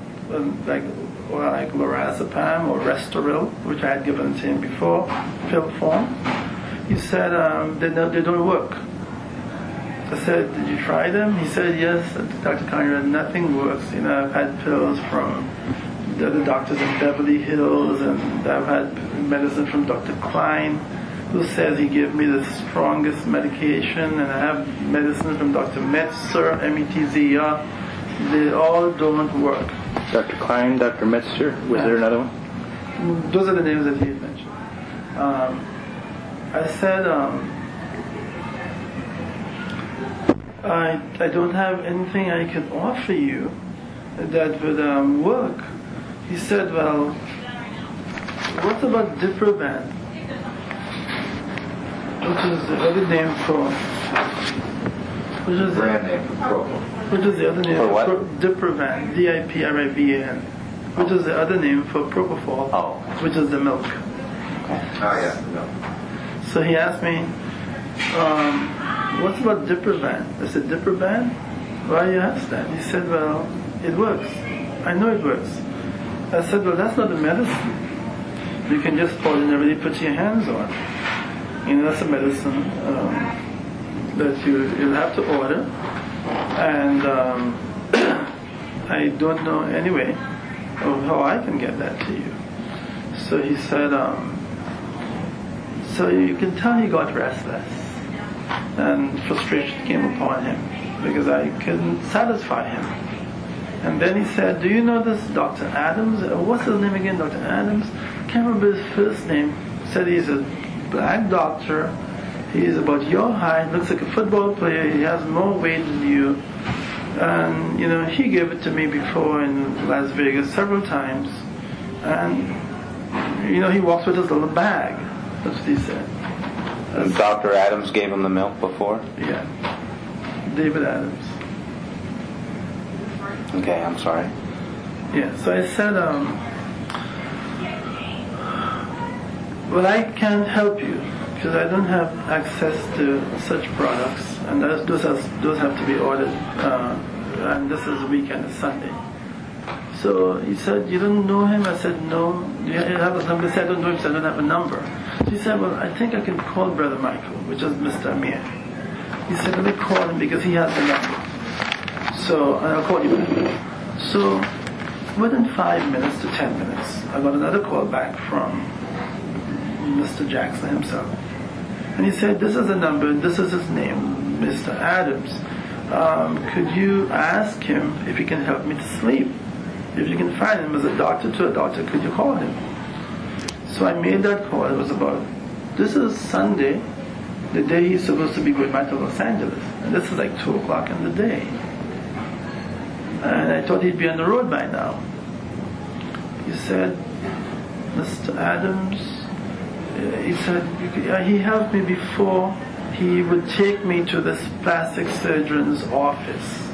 lorazepam or Restoril, which I had given to him before, pill form?" He said, they don't work. I said, "Did you try them?" He said, "Yes, Dr. Conrad, nothing works. I've had pills from the other doctors in Beverly Hills, and I've had medicine from Dr. Klein, who says he gave me the strongest medication, and I have medicine from Dr. Metzer, M-E-T-Z-E-R. They all don't work." Dr. Klein, Dr. Metzer, was there another one? Those are the names that he had mentioned. I said, I don't have anything I can offer you that would work. He said, "Well, what about Diprovan, which is the other name for... Brand name for Propofol. Which is the other name For what? Diprovan, D-I-P-R-I-V-A-N, which is the other name for Propofol, Oh. which is the milk." Oh, yeah, no. So he asked me, "What about Diprovan?" I said, "Diprovan? Why you ask that?" He said, "Well, it works. I know it works." I said, "Well, that's not a medicine. You can just ordinarily put your hands on. That's a medicine that you'll have to order. And I don't know anyway of how I can get that to you." So he said, so you can tell he got restless, and frustration came upon him because I couldn't satisfy him. And then he said, "Do you know this Dr. Adams? What's his name again, Dr. Adams? Can't remember his first name." He said, "He's a black doctor. He's about your height, looks like a football player. He has more weight than you. And, he gave it to me before in Las Vegas several times. And, he walks with his little bag." That's what he said. And Dr. Adams gave him the milk before? Yeah. David Adams. Okay, I'm sorry. Yeah, so I said, well, I can't help you because I don't have access to such products, and those have to be ordered, and this is the weekend, it's Sunday. So he said, you don't know him? I said, no. Do you have a number? He said, I don't know him, so I don't have a number. So he said, well, I think I can call Brother Michael, which is Mr. Amir. He said, let me call him because he has the number. So I'll call you back. So within 5 minutes to 10 minutes, I got another call back from Mr. Jackson himself. And he said, this is the number, this is his name, Mr. Adams. Could you ask him if he can help me to sleep? If you can find him as a doctor to a doctor, could you call him? So I made that call. It was about, this is Sunday, the day he's supposed to be going back to Los Angeles. And this is like 2 o'clock in the day. And I thought he'd be on the road by now. He said, Mr. Adams, he said, he helped me before. He would take me to this plastic surgeon's office.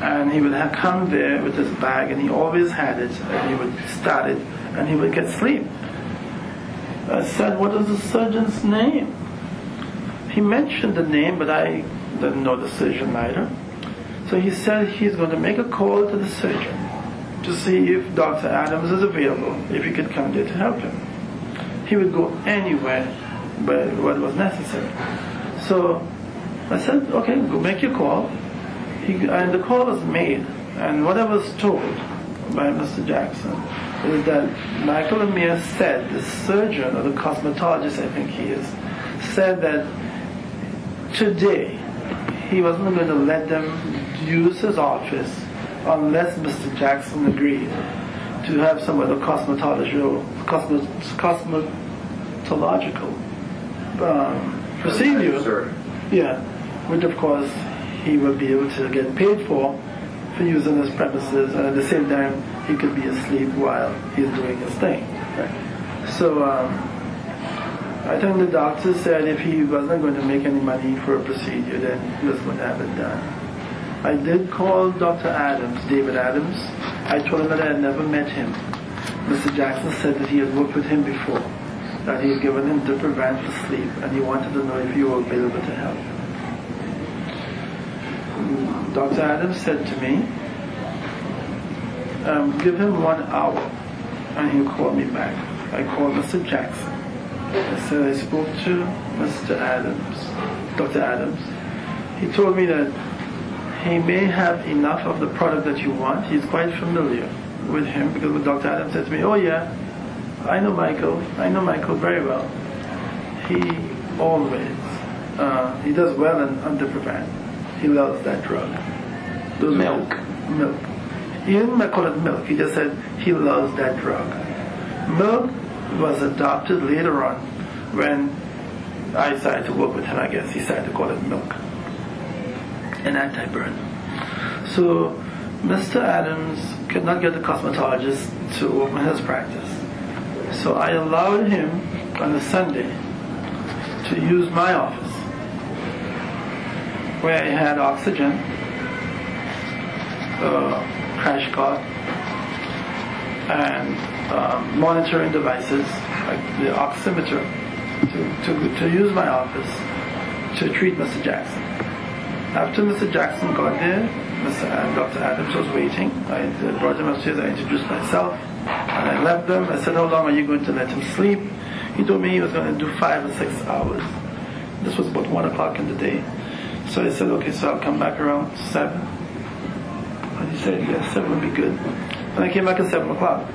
And he would have come there with his bag, and he always had it, and he would start it, and he would get sleep. I said, what is the surgeon's name? He mentioned the name, but I didn't know the surgeon either. So he said he's going to make a call to the surgeon to see if Dr. Adams is available, if he could come there to help him. He would go anywhere but what was necessary. So I said, okay, go make your call. And the call was made, and what I was told by Mr. Jackson is that Michael Amir said, the surgeon, or the cosmetologist I think he is, said that today he wasn't going to let them use his office unless Mr. Jackson agreed to have some other cosmetological procedure. Yeah, which of course he would be able to get paid for using his premises, and at the same time he could be asleep while he's doing his thing. So I think the doctor said if he wasn't going to make any money for a procedure, then he was going to have it done. I did call Dr. Adams, David Adams. I told him that I had never met him. Mr. Jackson said that he had worked with him before, that he had given him Diprivan for sleep, and he wanted to know if you were available to help. Dr. Adams said to me, give him 1 hour and he'll call me back. I called Mr. Jackson. I said I spoke to Mr. Adams, Dr. Adams. He told me that he may have enough of the product that you want. He's quite familiar with him because Dr. Adams said to me, oh yeah, I know Michael very well. He always, he does well on Diprivan. He loves that drug. Milk. He didn't call it milk. He just said he loves that drug. Milk was adopted later on when I decided to work with him, I guess. He decided to call it milk. An anti-burn. So Mr. Adams could not get the cosmetologist to open his practice. So I allowed him on a Sunday to use my office, where I had oxygen, crash cart, and monitoring devices like the oximeter to use my office to treat Mr. Jackson. After Mr. Jackson got there, Dr. Adams was waiting. I brought him upstairs, I introduced myself, and I left them. I said, how long are you going to let him sleep? He told me he was going to do 5 or 6 hours. This was about 1 o'clock in the day. So I said, okay, so I'll come back around 7. And he said, yes, 7 would be good. And I came back at 7 o'clock.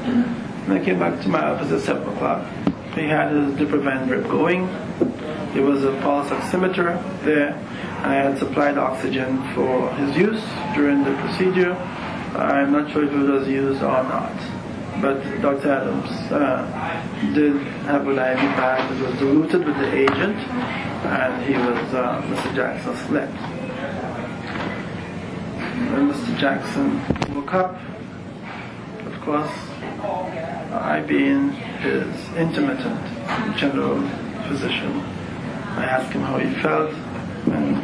And I came back to my office at 7 o'clock. He had his Diprivan drip going. There was a pulse oximeter there. I had supplied oxygen for his use during the procedure. I'm not sure if it was used or not. But Dr. Adams did have an IV bag that was diluted with the agent, and he was, Mr. Jackson slept. When Mr. Jackson woke up, of course, I being his intermittent general physician, I asked him how he felt, and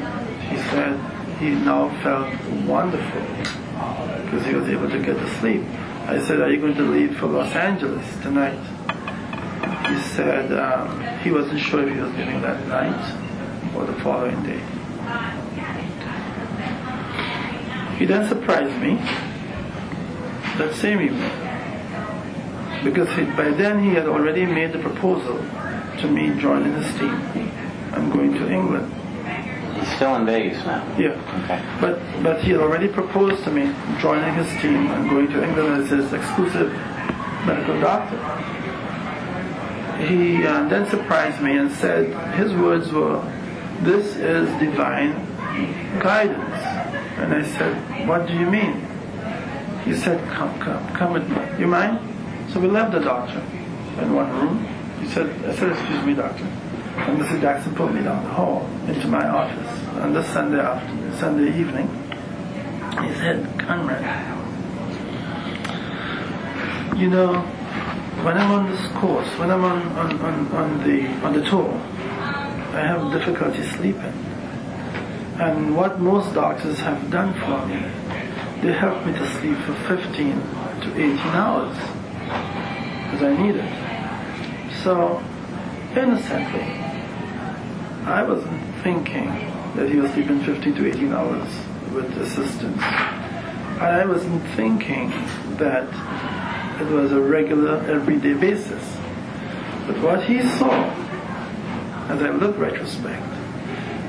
he said he now felt wonderful because he was able to get to sleep. I said, are you going to leave for Los Angeles tonight? He said he wasn't sure if he was leaving that night or the following day. He then surprised me that same evening, because by then he had already made the proposal to me joining his team and going to England. He's still in Vegas now. Yeah. Okay. But he had already proposed to me joining his team and going to England as his exclusive medical doctor. He then surprised me and said, his words were, "This is divine guidance." And I said, "What do you mean?" He said, come with me. You mind? So we left the doctor in one room. I said, "Excuse me, doctor." And Mr. Jackson pulled me down the hall into my office on this Sunday evening. He said, "Conrad, you know, when I'm on this course, when I'm on the tour, I have difficulty sleeping. And what most doctors have done for me, they help me to sleep for 15 to 18 hours, because I need it." So, innocently, I wasn't thinking that he was sleeping 15 to 18 hours with assistance. I wasn't thinking that it was a regular, everyday basis. But what he saw, as I look retrospect,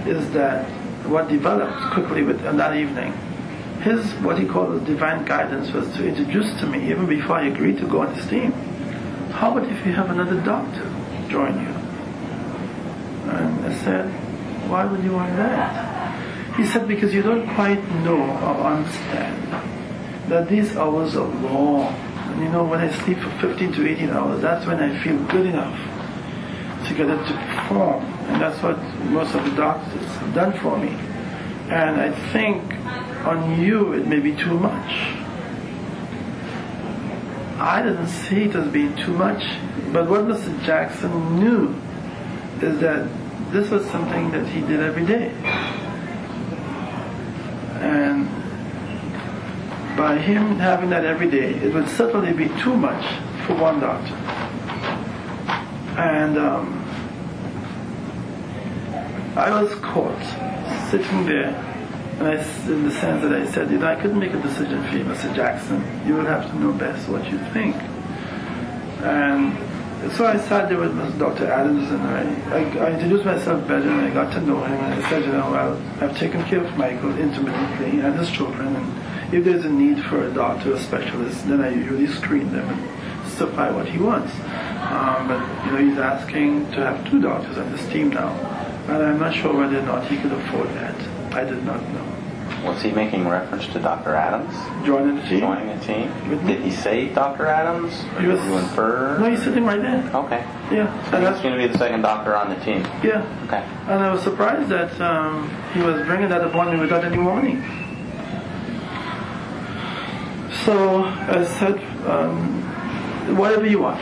is that what developed quickly on that evening, his, what he called divine guidance, was to introduce to me, even before I agreed to go on his team, how about if you have another doctor join you? And I said, "Why would you want that?" He said, "Because you don't quite know or understand that these hours are long. And you know, when I sleep for 15 to 18 hours, that's when I feel good enough to get it to perform. And that's what most of the doctors have done for me. And I think on you it may be too much." I didn't see it as being too much, but what Mr. Jackson knew is that this was something that he did every day. And by him having that every day, it would certainly be too much for one doctor. And I was caught sitting there, and in the sense that I said, I couldn't make a decision for you, Mr. Jackson. You will have to know best what you think. And so I sat there with Dr. Adams, and I introduced myself better, and I got to know him, and I said, I've taken care of Michael intimately and his children, and if there's a need for a doctor or specialist, then I usually screen them and supply what he wants. But he's asking to have 2 doctors on this team now, and I'm not sure whether or not he could afford that. I did not know. Was he making reference to Dr. Adams? Joining the team? Joining the team? Did he say Dr. Adams? Or did you infer? No, he's sitting right there. Okay. Yeah. So he's going to be the second doctor on the team? Yeah. Okay. And I was surprised that he was bringing that appointment without any warning. So I said, whatever you want.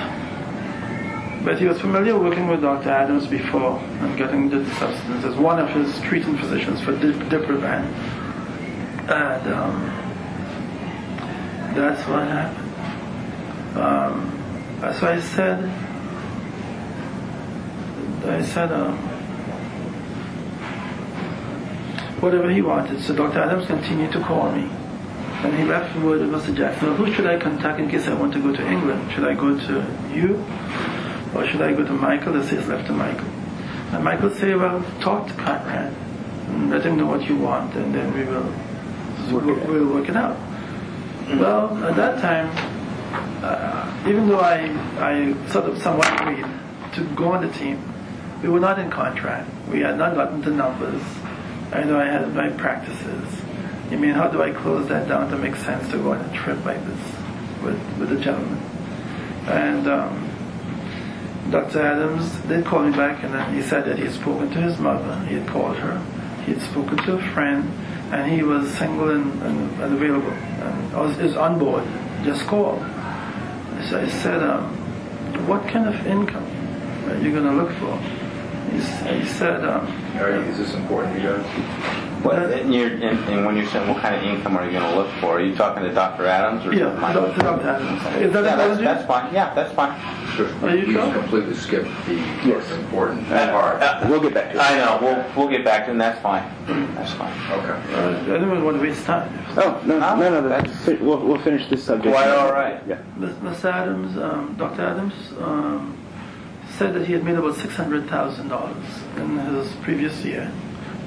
But he was familiar working with Dr. Adams before and getting the substance as one of his treating physicians for Diprivan. And that's what happened. So I said, whatever he wanted. So Dr. Adams continued to call me. And he left word with Mr. Jackson, who should I contact in case I want to go to England? Should I go to you? Or should I go to Michael? This is left to Michael. And Michael said, well, talk to Conrad and let him know what you want, and then we'll work it out. Well, at that time, even though I sort of somewhat agreed to go on the team, we were not in contract. We had not gotten the numbers. I know I had my practices. I mean, how do I close that down to make sense to go on a trip like this with a gentleman? And Dr. Adams did call me back, and then he said that he had spoken to his mother. He had called her. He had spoken to a friend, and he was single and available, and is on board. Just called. So I said, what kind of income are you going to look for? He said, Harry, is this important to you guys? And when you're saying what kind of income are you going to look for, are you talking to Dr. Adams or Yeah, Michael? Dr. Adams. Is that that's fine. Yeah, that's fine. Are you sure? completely skipped the most important part. We'll get back to it. I know. We'll get back to him. That's fine. That's fine. Okay. I don't want to waste time. Oh, no, we'll finish this subject. Quite all right. Yeah. Mr. Adams, Dr. Adams, said that he had made about $600,000 in his previous year,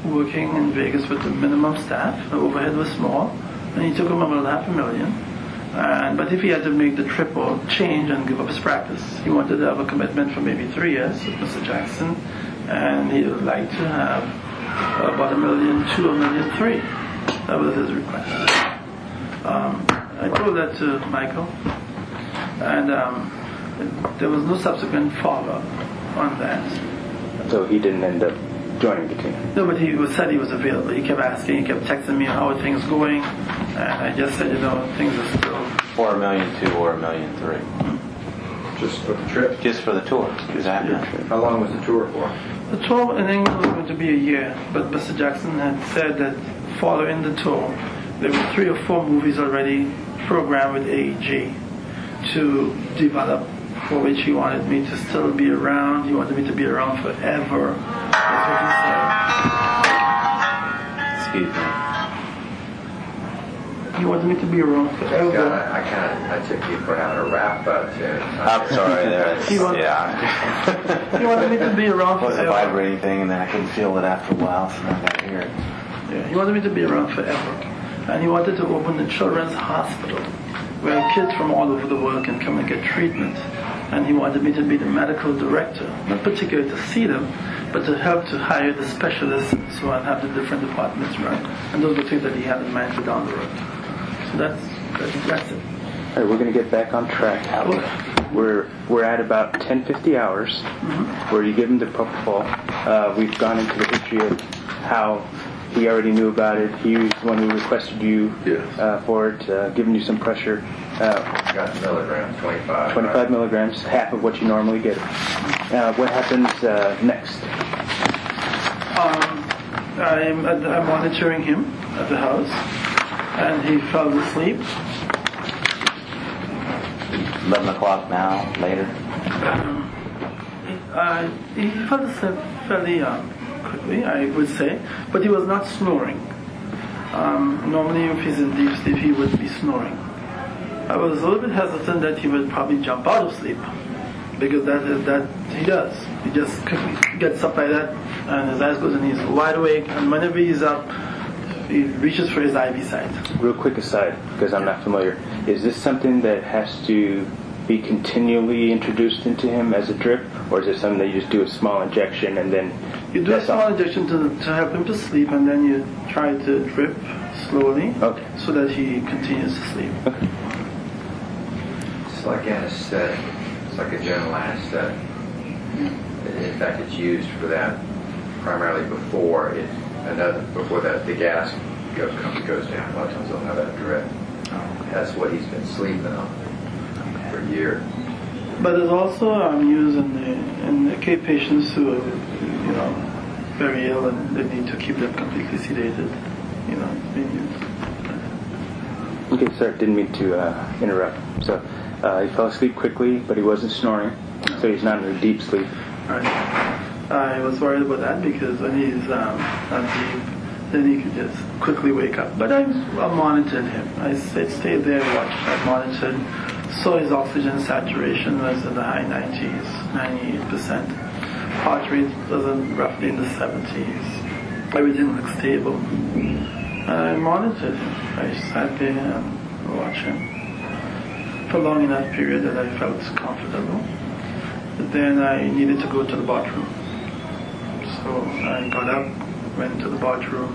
working in Vegas with the minimum staff. The overhead was small, and he took him about $500,000. But if he had to make the trip or change and give up his practice, he wanted to have a commitment for maybe 3 years with Mr. Jackson, and he would like to have about $1.2 million, $1.3 million. That was his request. I told that to Michael, and there was no subsequent follow-up on that. So he didn't end up joining the team. No, but he said he was available. He kept asking, he kept texting me how are things going, and I just said, things are still... For $1.2 million or $1.3 million. Just for the trip? Just for the tour. Exactly. Yeah. How long was the tour for? The tour in England was going to be a year, but Mr. Jackson had said that following the tour, there were 3 or 4 movies already programmed with AEG to develop, for which he wanted me to still be around. He wanted me to be around forever. That's what he said. Excuse me. He wanted me to be around forever. I took you for having a rap about it. I'm sorry. He wanted me to be around It was a forever. vibrating thing, and then I couldn't feel it after a while, so I got to hear it. Yeah, he wanted me to be around forever. And he wanted to open the children's hospital where kids from all over the world can come and get treatment. And he wanted me to be the medical director, not particularly to see them, but to help to hire the specialists so I'd have the different departments run. And those were things that he had in mind for down the road. So that's it. All right, we're going to get back on track. We're at about 10:50 hours, where you give him the propofol. We've gone into the history of how he already knew about it. He was the one who requested you for it, giving you some pressure. Got milligrams, 25. 25 milligrams, half of what you normally get. What happens next? I'm monitoring him at the house, and he fell asleep. 11 o'clock now, later. He fell asleep fairly quickly, I would say, but he was not snoring. Normally, if he's in deep sleep, he would be snoring. I was a little bit hesitant that he would probably jump out of sleep, because that he does. He just quickly gets up like that, and his eyes goes, and he's wide awake. And whenever he's up, he reaches for his IV site. Real quick aside, because I'm not familiar, is this something that has to be continually introduced into him as a drip, or is it something that you just do a small injection and then you do a small injection to help him to sleep, and then you try to drip slowly so that he continues to sleep. Okay. It's like anesthetic. It's like a general anesthetic. In fact, it's used for that primarily before the gas goes down. A lot of times they'll have that drip. That's what he's been sleeping on for years. But it's also used in the Cape patients who are, very ill and they need to keep them completely sedated. It's being used. Okay, sorry, didn't mean to interrupt. So he fell asleep quickly, but he wasn't snoring, so he's not in a deep sleep. Right. I was worried about that because when he's not deep, then he could just quickly wake up. But I monitored him. I stayed there and watched. I monitored. So his oxygen saturation was in the high 90s, 98%. Heart rate was roughly in the 70s. Everything looked stable. I monitored him. I sat there and watched him for long enough period that I felt comfortable. But then I needed to go to the bathroom. So I got up, went to the bathroom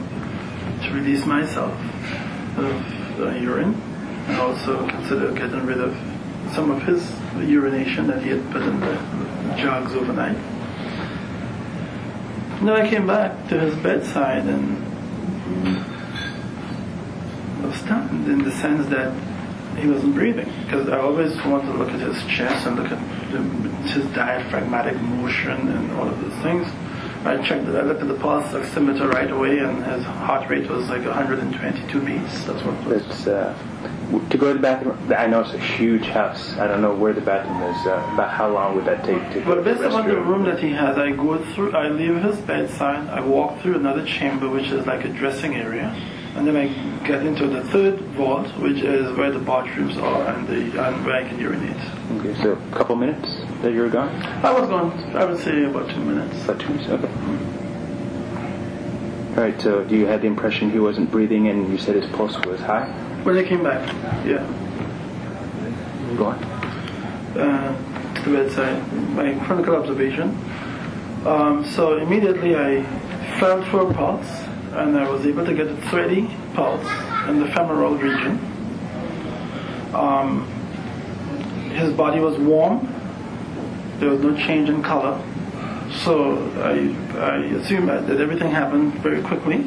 to release myself of the urine, and also consider getting rid of some of his urination that he had put in the jugs overnight. And then I came back to his bedside, and I was stunned in the sense that he wasn't breathing, because I always want to look at his chest and look at his diaphragmatic motion and all of those things. I looked at the pulse oximeter right away, and his heart rate was like 122 beats. That's what it was. To go to the bathroom, I know it's a huge house. I don't know where the bathroom is. About how long would that take to go Well, to the based on the restroom? room that he has, I leave his bedside, I walk through another chamber, which is like a dressing area, and then I get into the third vault, which is where the bathrooms are and where I can urinate. Okay, so a couple minutes that you were gone? I was gone, I would say about 2 minutes. About 2 minutes, okay. All right, so do you have the impression he wasn't breathing and you said his pulse was high? When I came back, yeah. Go on. To the bedside, my clinical observation. So immediately I felt for a pulse, and I was able to get a 30 pulse in the femoral region. His body was warm. There was no change in color. So I assume that everything happened very quickly,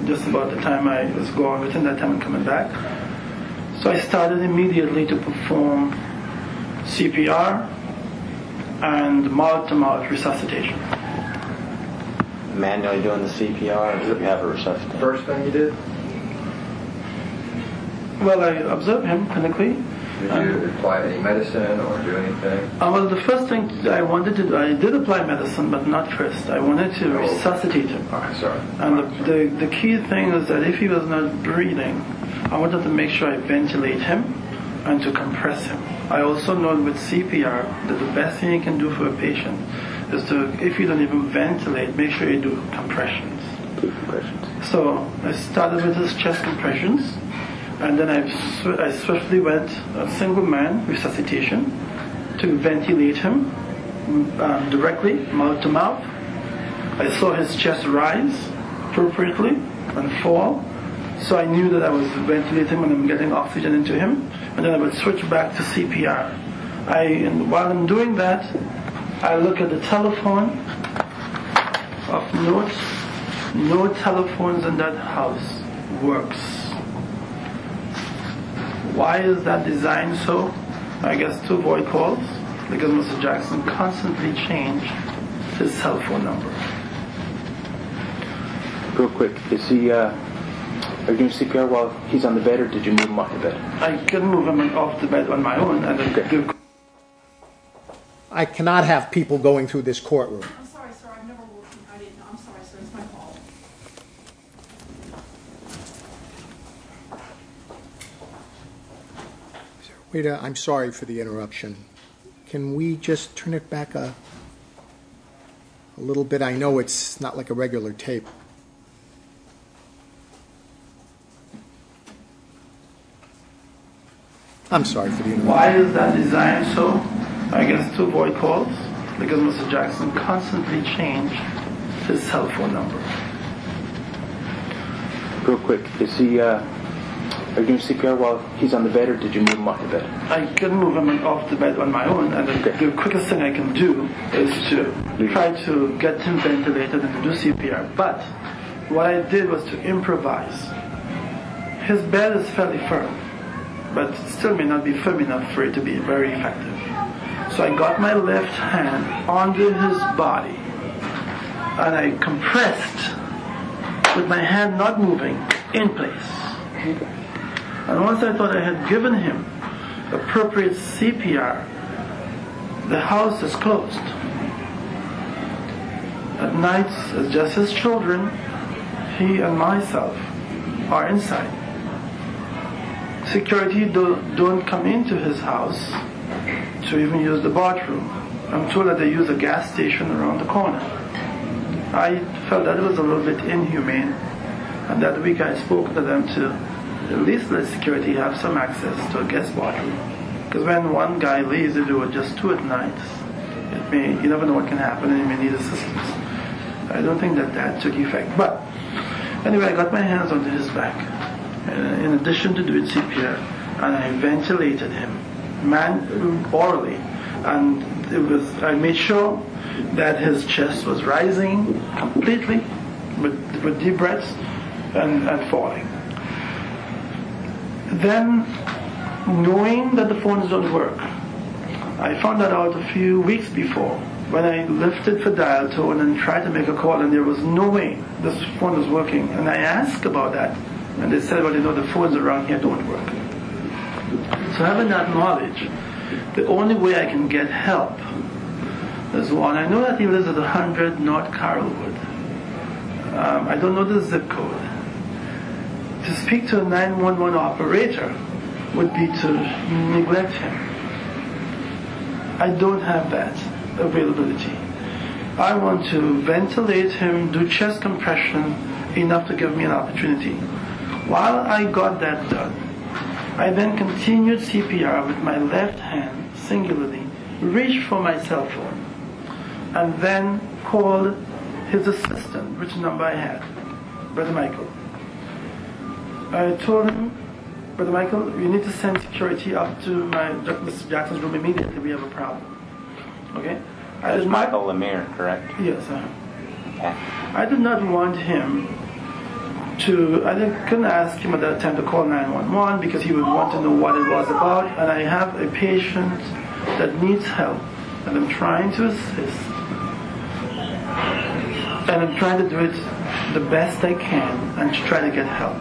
just about the time I was going, within that time I'm coming back. So I started immediately to perform CPR and mouth-to-mouth resuscitation. Manually doing the CPR, or did you have a resuscitation? First thing you did? Well, I observed him clinically. Did you apply any medicine or do anything? Well, the first thing that I wanted to do, I did apply medicine, but not first. I wanted to resuscitate him. Sorry. And the key thing is that if he was not breathing, I wanted to make sure I ventilate him and to compress him. I also know with CPR that the best thing you can do for a patient is to, if you don't even ventilate, make sure you do compressions. So I started with his chest compressions, and then I swiftly went a single man resuscitation to ventilate him directly, mouth to mouth. I saw his chest rise appropriately and fall, so I knew that I was ventilating him and I'm getting oxygen into him, and then I would switch back to CPR. While I'm doing that, I look at the telephone of notes. No telephones in that house works. Why is that designed so? I guess to avoid calls, because Mr. Jackson constantly changed his cell phone number. Real quick, is he, are you doing CPR while he's on the bed, or did you move him off the bed? I can move him off the bed on my own, and then give. I cannot have people going through this courtroom. I'm sorry, sir. I've never worked. I didn't know. I'm sorry, sir. It's my fault. Wait, I'm sorry for the interruption. Can we just turn it back a little bit? I know it's not like a regular tape. I'm sorry for the interruption. Why is that designed so? I guess to avoid calls, because Mr. Jackson constantly changed his cell phone number. Real quick, is he, are you doing CPR while he's on the bed, or did you move him off the bed? I can move him off the bed on my own, and the quickest thing I can do is to try to get him ventilated and to do CPR. But what I did was to improvise. His bed is fairly firm, but it still may not be firm enough for it to be very effective. So I got my left hand under his body, and I compressed with my hand not moving in place. And once I thought I had given him appropriate CPR, the house is closed. At nights, it's just his children, he and myself are inside. Security don't come into his house to even use the bathroom. I'm told that they use a gas station around the corner. I felt that it was a little bit inhumane, and that week I spoke to them to at least let security have some access to a guest bathroom. Because when one guy leaves the door just 2 at night, you never know what can happen, and you may need assistance. I don't think that took effect. But anyway, I got my hands onto his back, in addition to doing CPR, and I ventilated him orally, and I made sure that his chest was rising completely with deep breaths and falling. Then, knowing that the phones don't work, I found that out a few weeks before, when I lifted for dial tone and tried to make a call, and there was no way this phone was working, and I asked about that, and they said, well, you know, the phones around here don't work. So having that knowledge, the only way I can get help is one. I know that he lives at 100 North Carrollwood. I don't know the zip code. To speak to a 911 operator would be to neglect him. I don't have that availability. I want to ventilate him, do chest compression enough to give me an opportunity. While I got that done, I then continued CPR with my left hand, singularly, reached for my cell phone, and then called his assistant, which number I had, Brother Michael. I told him, Brother Michael, you need to send security up to Mr. Jackson's room immediately. We have a problem. Okay? That's Michael Lemire, correct? Yes, sir. Okay. I did not want him to, couldn't ask him at that time to call 911 because he would want to know what it was about, and I have a patient that needs help, and I'm trying to assist, and I'm trying to do it the best I can and to try to get help.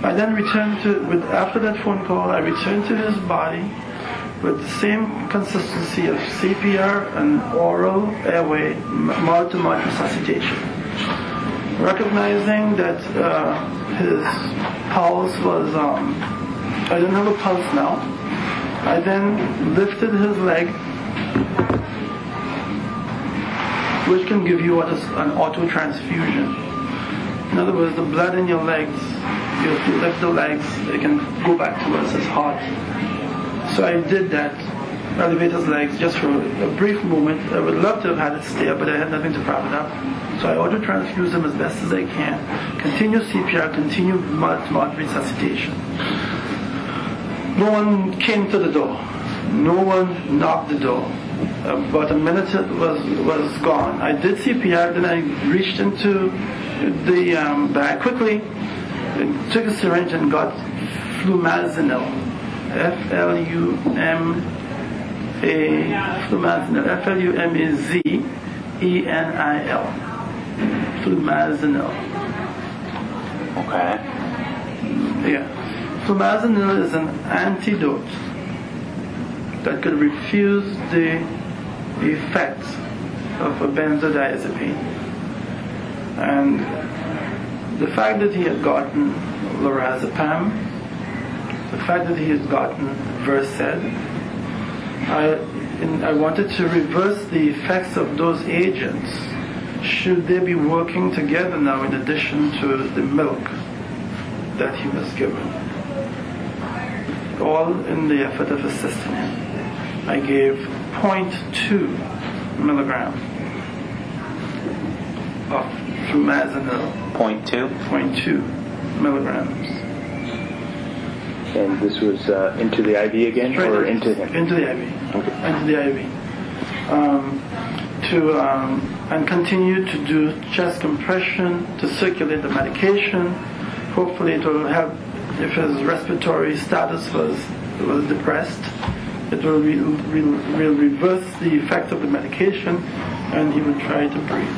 I then returned after that phone call, I returned to his body with the same consistency of CPR and oral airway mouth-to-mouth resuscitation. Recognizing that his pulse was, I didn't have a pulse now, I then lifted his leg, which can give you what is an auto-transfusion. In other words, the blood in your legs, you lift the legs, it can go back towards his heart. So I did that, elevate his legs just for a brief moment. I would love to have had it stay up, but I had nothing to prop it up. So I auto-transfused him as best as I can. Continue CPR, continue mouth-to-mouth resuscitation. No one came to the door. No one knocked the door. About a minute it was gone. I did CPR, then I reached into the bag quickly, took a syringe and got flumazenil. Flumazenil. F-L-U-M-A-Z-E-N-I-L. Flumazenil. Okay. Yeah. Flumazenil is an antidote that could refuse the effects of a benzodiazepine. And the fact that he had gotten lorazepam, the fact that he had gotten Versed, I wanted to reverse the effects of those agents should they be working together now in addition to the milk that he was given. All in the effort of assisting him. I gave 0.2 milligram of flumazenil. 0.2 milligrams. And this was into the IV again, Straight or into him? Into the IV. Okay. Into the IV. And continue to do chest compression to circulate the medication. Hopefully it will help if his respiratory status was depressed. It will reverse the effect of the medication, and he would try to breathe.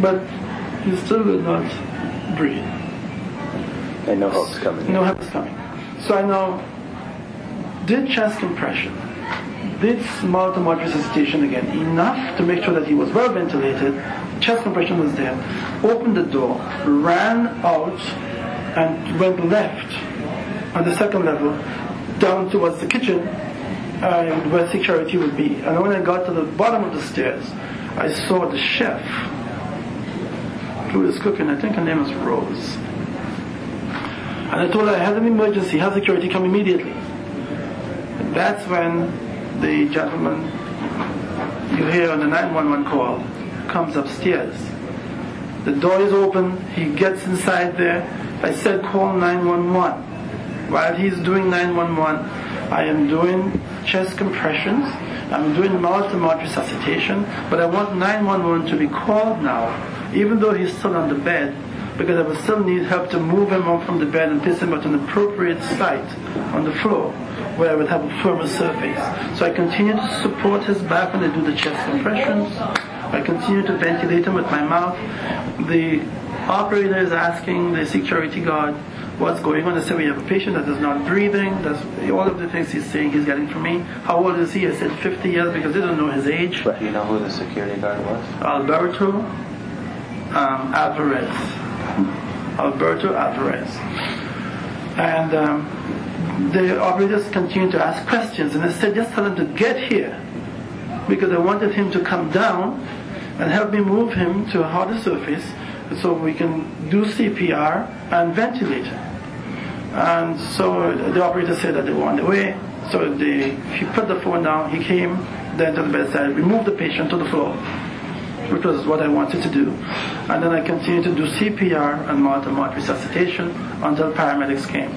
But he still will not breathe. And no help's coming. No help is coming. So I now did chest compression, did mouth-to-mouth resuscitation again, enough to make sure that he was well ventilated. Chest compression was there. Opened the door, ran out, and went left on the second level down towards the kitchen where security would be. And when I got to the bottom of the stairs, I saw the chef who was cooking. I think her name is Rose. And I told her I had an emergency, have security come immediately. And that's when the gentleman you hear on the 911 call comes upstairs. The door is open, he gets inside there. I said call 911. While he's doing 911, I am doing chest compressions, I'm doing mouth-to-mouth resuscitation, but I want 911 to be called now, even though he's still on the bed, because I would still need help to move him up from the bed and place him at an appropriate site on the floor where I would have a firmer surface. So I continued to support his back when I do the chest compressions. I continued to ventilate him with my mouth. The operator is asking the security guard what's going on. I said, we have a patient that is not breathing. That's all of the things he's saying he's getting from me. How old is he? I said 50 years because they don't know his age. Do you know who the security guard was? Alberto Alvarez. Alberto Alvarez. And the operators continued to ask questions, and I said, just tell him to get here, because I wanted him to come down and help me move him to a harder surface so we can do CPR and ventilate him. And so the operator said that they were on the way. So he put the phone down, he came then to the bedside, removed the patient to the floor, which was what I wanted to do. And then I continued to do CPR and mouth-to-mouth resuscitation until paramedics came.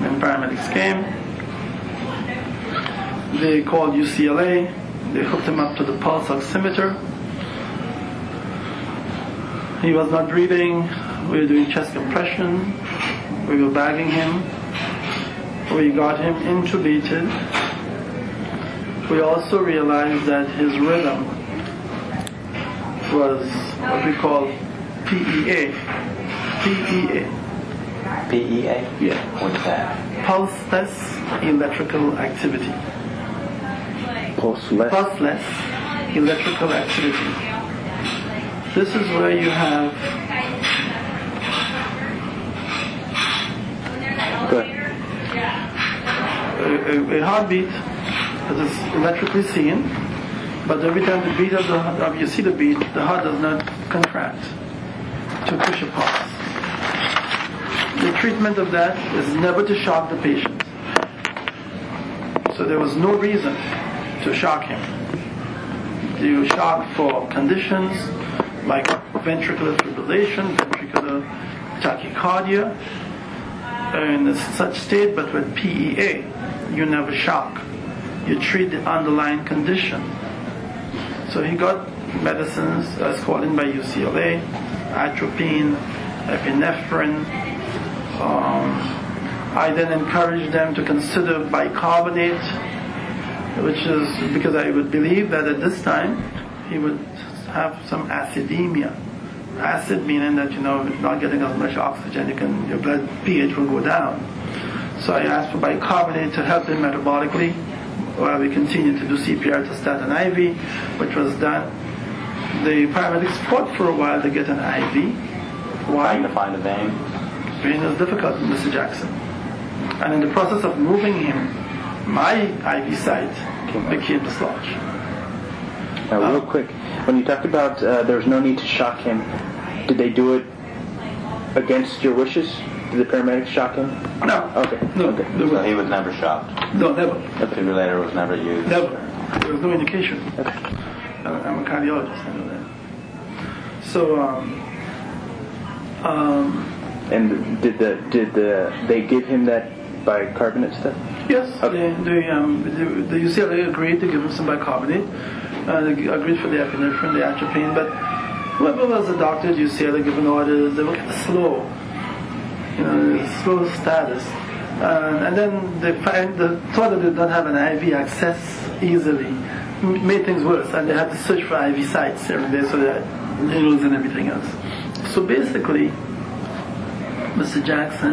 When paramedics came, they called UCLA, they hooked him up to the pulse oximeter. He was not breathing, we were doing chest compression, we were bagging him, we got him intubated. We also realized that his rhythm was what we call PEA. PEA. PEA? Yeah. What's that? Pulseless electrical activity. Pulseless electrical activity. This is where you have a heartbeat that is electrically seen, but every time the beat of the heart, you see the beat, the heart does not contract to push a pulse. The treatment of that is never to shock the patient. So there was no reason to shock him. You shock for conditions like ventricular fibrillation, ventricular tachycardia, in such state, but with PEA, you never shock. You treat the underlying condition. So he got medicines as called in by UCLA, atropine, epinephrine. I then encouraged them to consider bicarbonate, which is because I would believe that at this time he would have some acidemia. Acid meaning that, not getting as much oxygen, your blood pH will go down. So I asked for bicarbonate to help him metabolically while we continued to do CPR to start an IV, which was done. The paramedics fought for a while to get an IV. Why? Trying to find a vein. Vein is difficult, Mr. Jackson. And in the process of moving him, my IV site became dislodged. Now, real quick, when you talked about there was no need to shock him, did they do it against your wishes? Did the paramedics shock him? No. Okay. No. Okay. So he was never shocked? No, never. The defibrillator was never used? Never. There was no indication. Okay. I'm a cardiologist, I know that. So, and did they give him that bicarbonate stuff? yes, Okay. the UCLA agreed to give him some bicarbonate. They agreed for the epinephrine, the atropine, but whoever was the doctor at UCLA giving orders, they were kind of slow. Slow status. And then they thought that they don't have an IV access easily. Made things worse, and they had to search for IV sites every day, so that needles and everything else. So basically, Mr. Jackson,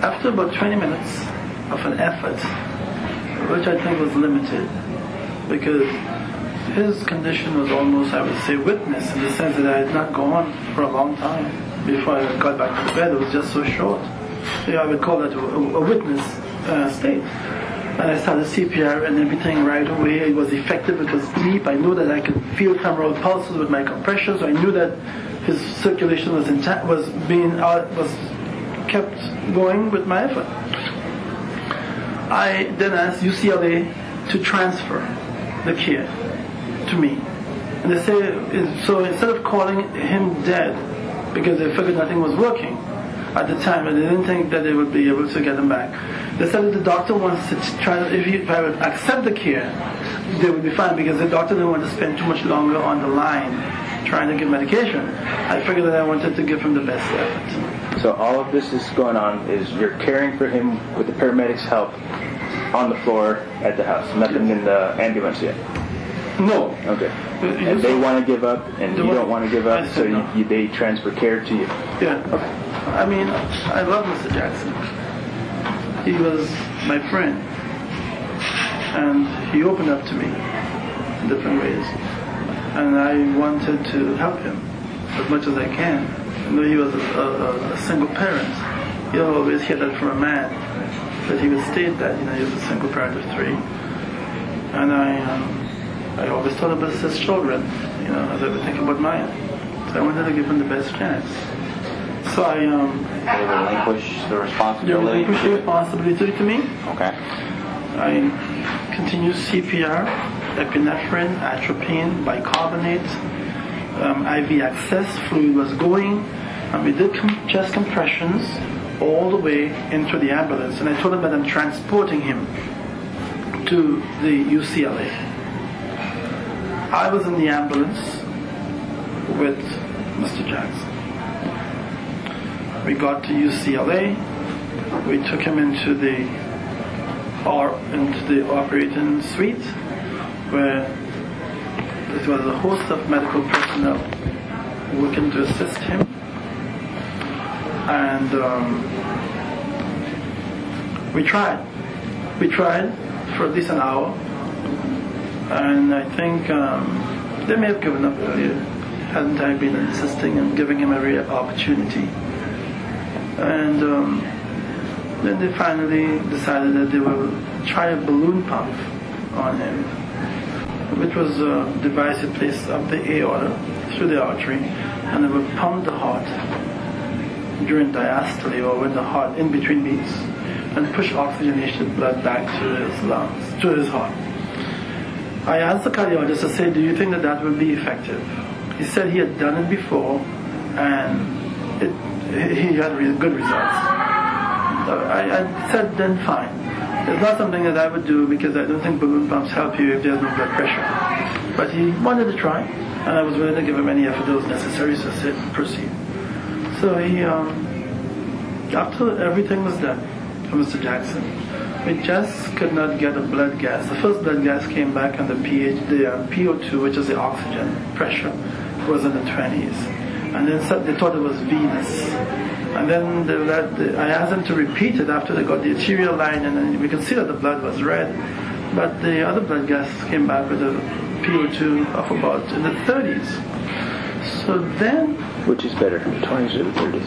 after about 20 minutes of an effort, which I think was limited, because his condition was almost, I would say, witness, in the sense that I had not gone for a long time before I got back to the bed. It was just so short. I would call that a witness state. And I started CPR and everything right away. It was effective. It was deep. I knew that I could feel femoral pulses with my compression, so I knew that his circulation was intact, was kept going with my effort. I then asked UCLA to transfer the care to me. And they say, so instead of calling him dead, because they figured nothing was working at the time, and they didn't think that they would be able to get him back, they said that the doctor wants to try, if I would accept the care, they would be fine, because the doctor didn't want to spend too much longer on the line trying to give medication. I figured that I wanted to give him the best effort. So all of this is going on is you're caring for him with the paramedics' help on the floor at the house. Nothing in the ambulance yet. No. Okay. And they want to give up, and you don't want to give up, so no. they transfer care to you. Yeah. Okay. I mean, I love Mr. Jackson. He was my friend, and he opened up to me in different ways, and I wanted to help him as much as I can. I know he was a single parent. You don't always hear that from a man, but he would state that he was a single parent of 3, and I always thought about his children, as I would think about mine. So I wanted to give him the best chance. So I They relinquish the responsibility? relinquished the responsibility to me. Okay. I continued CPR, epinephrine, atropine, bicarbonate, IV access, fluid was going, and we did chest compressions all the way into the ambulance. And I told him that I'm transporting him to the UCLA. I was in the ambulance with Mr. Jackson. We got to UCLA. We took him into the operating suite, where there was a host of medical personnel working to assist him. And we tried. We tried for at least an hour. And I think they may have given up earlier, hadn't I been insisting and giving him every opportunity. And then they finally decided that they will try a balloon pump on him, which was a device that placed up the aorta through the artery, and it would pump the heart during diastole, or when the heart in between beats, and push oxygenated blood back to his lungs, to his heart. I asked the cardiologist to say, do you think that would be effective? He said he had done it before, and he had good results. So I said, then fine. It's not something that I would do, because I don't think balloon pumps help you if there's no blood pressure. But he wanted to try, and I was willing to give him any effort that was necessary, so I said, proceed. So he, after everything was done for Mr. Jackson, we just could not get a blood gas. The first blood gas came back, and the PO2, which is the oxygen pressure, was in the 20s. And then they thought it was venous. And then I asked them to repeat it after they got the arterial line, and then we could see that the blood was red. But the other blood gas came back with a PO2 of about in the 30s. So then... Which is better, the 20s or the 30s?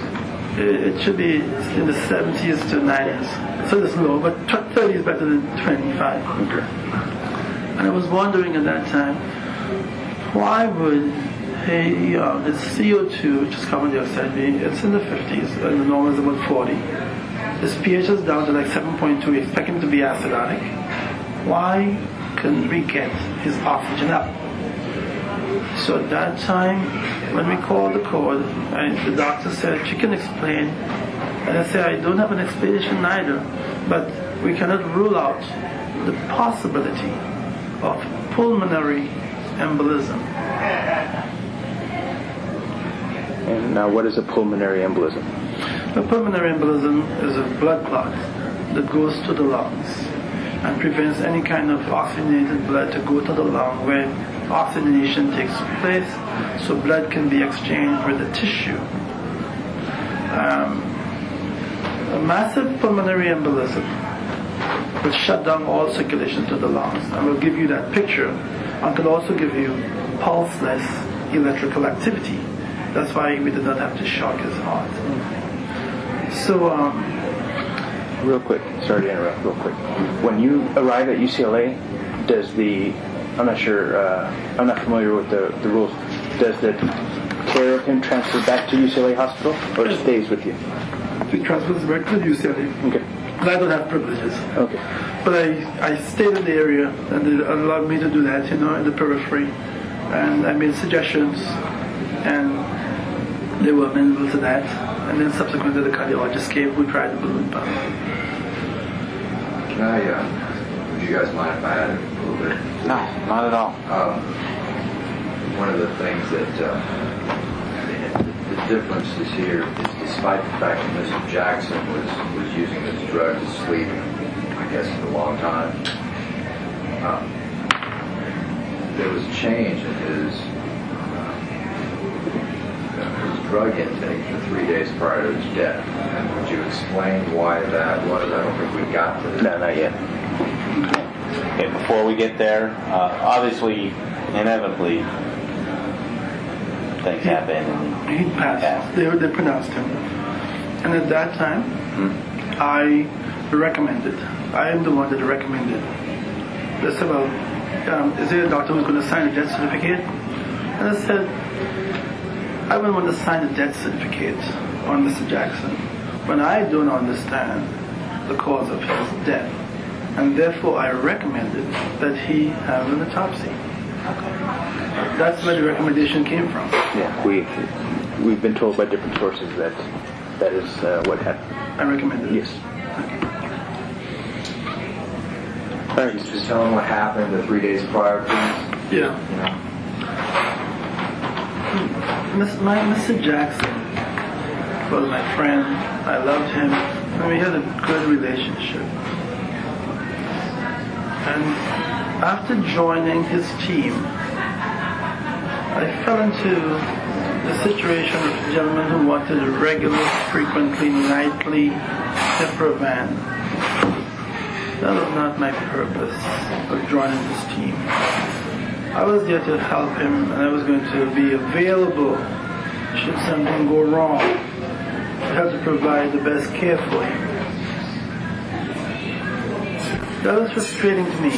It should be in the 70s to 90s. So it's low, but 30 is better than 25. Okay. And I was wondering at that time, why would his CO2, which is carbon dioxide, it's in the 50s, and the normal is about 40. His pH is down to like 7.2, we expect him to be acidotic. Why couldn't we get his oxygen up? So at that time, when we called the code, the doctor said, she can explain. And I said, I don't have an explanation either, but we cannot rule out the possibility of pulmonary embolism. And now what is a pulmonary embolism? A pulmonary embolism is a blood clot that goes to the lungs and prevents any kind of oxygenated blood to go to the lung, where oxygenation takes place so blood can be exchanged with the tissue. A massive pulmonary embolism will shut down all circulation to the lungs. I will give you that picture, and could also give you pulseless electrical activity. That's why we did not have to shock his heart. So, real quick, sorry to interrupt, real quick. When you arrive at UCLA, does I'm not sure, I'm not familiar with the rules, does the care of him transfer back to UCLA Hospital, or it stays with you? He transfers back to UCLA. Okay. But I don't have privileges. Okay. But I stayed in the area, and they allowed me to do that, in the periphery. And I made suggestions, and they were amenable to that. And then subsequently the cardiologist came who tried the balloon pump. Can would you guys mind if I add a little bit? No, not at all. one of the things that the difference is here is despite the fact that Mr. Jackson was using this drug to sleep, I guess, for a long time, there was a change in his drug intake for 3 days prior to his death. And would you explain why that was? I don't think we got to that. No, not yet. Okay, before we get there, obviously, inevitably, things happen. And He passed. They pronounced him. And at that time, I recommended. I am the one that recommended. They said, well, is there a doctor who's going to sign a death certificate? And I said, I wouldn't want to sign a death certificate on Mr. Jackson when I don't understand the cause of his death. And therefore I recommended that he have an autopsy. That's where the recommendation came from. Yeah, we've been told by different sources that is what happened. I recommended it. Yes. All right. Just tell him what happened the 3 days prior, please. Yeah. Mr. Jackson was my friend. I loved him, and we had a good relationship. And after joining his team, I fell into the situation of a gentleman who wanted a regular, frequently, nightly Diprovan. That was not my purpose of joining this team. I was there to help him, and I was going to be available should something go wrong. I had to provide the best care for him. That was frustrating to me.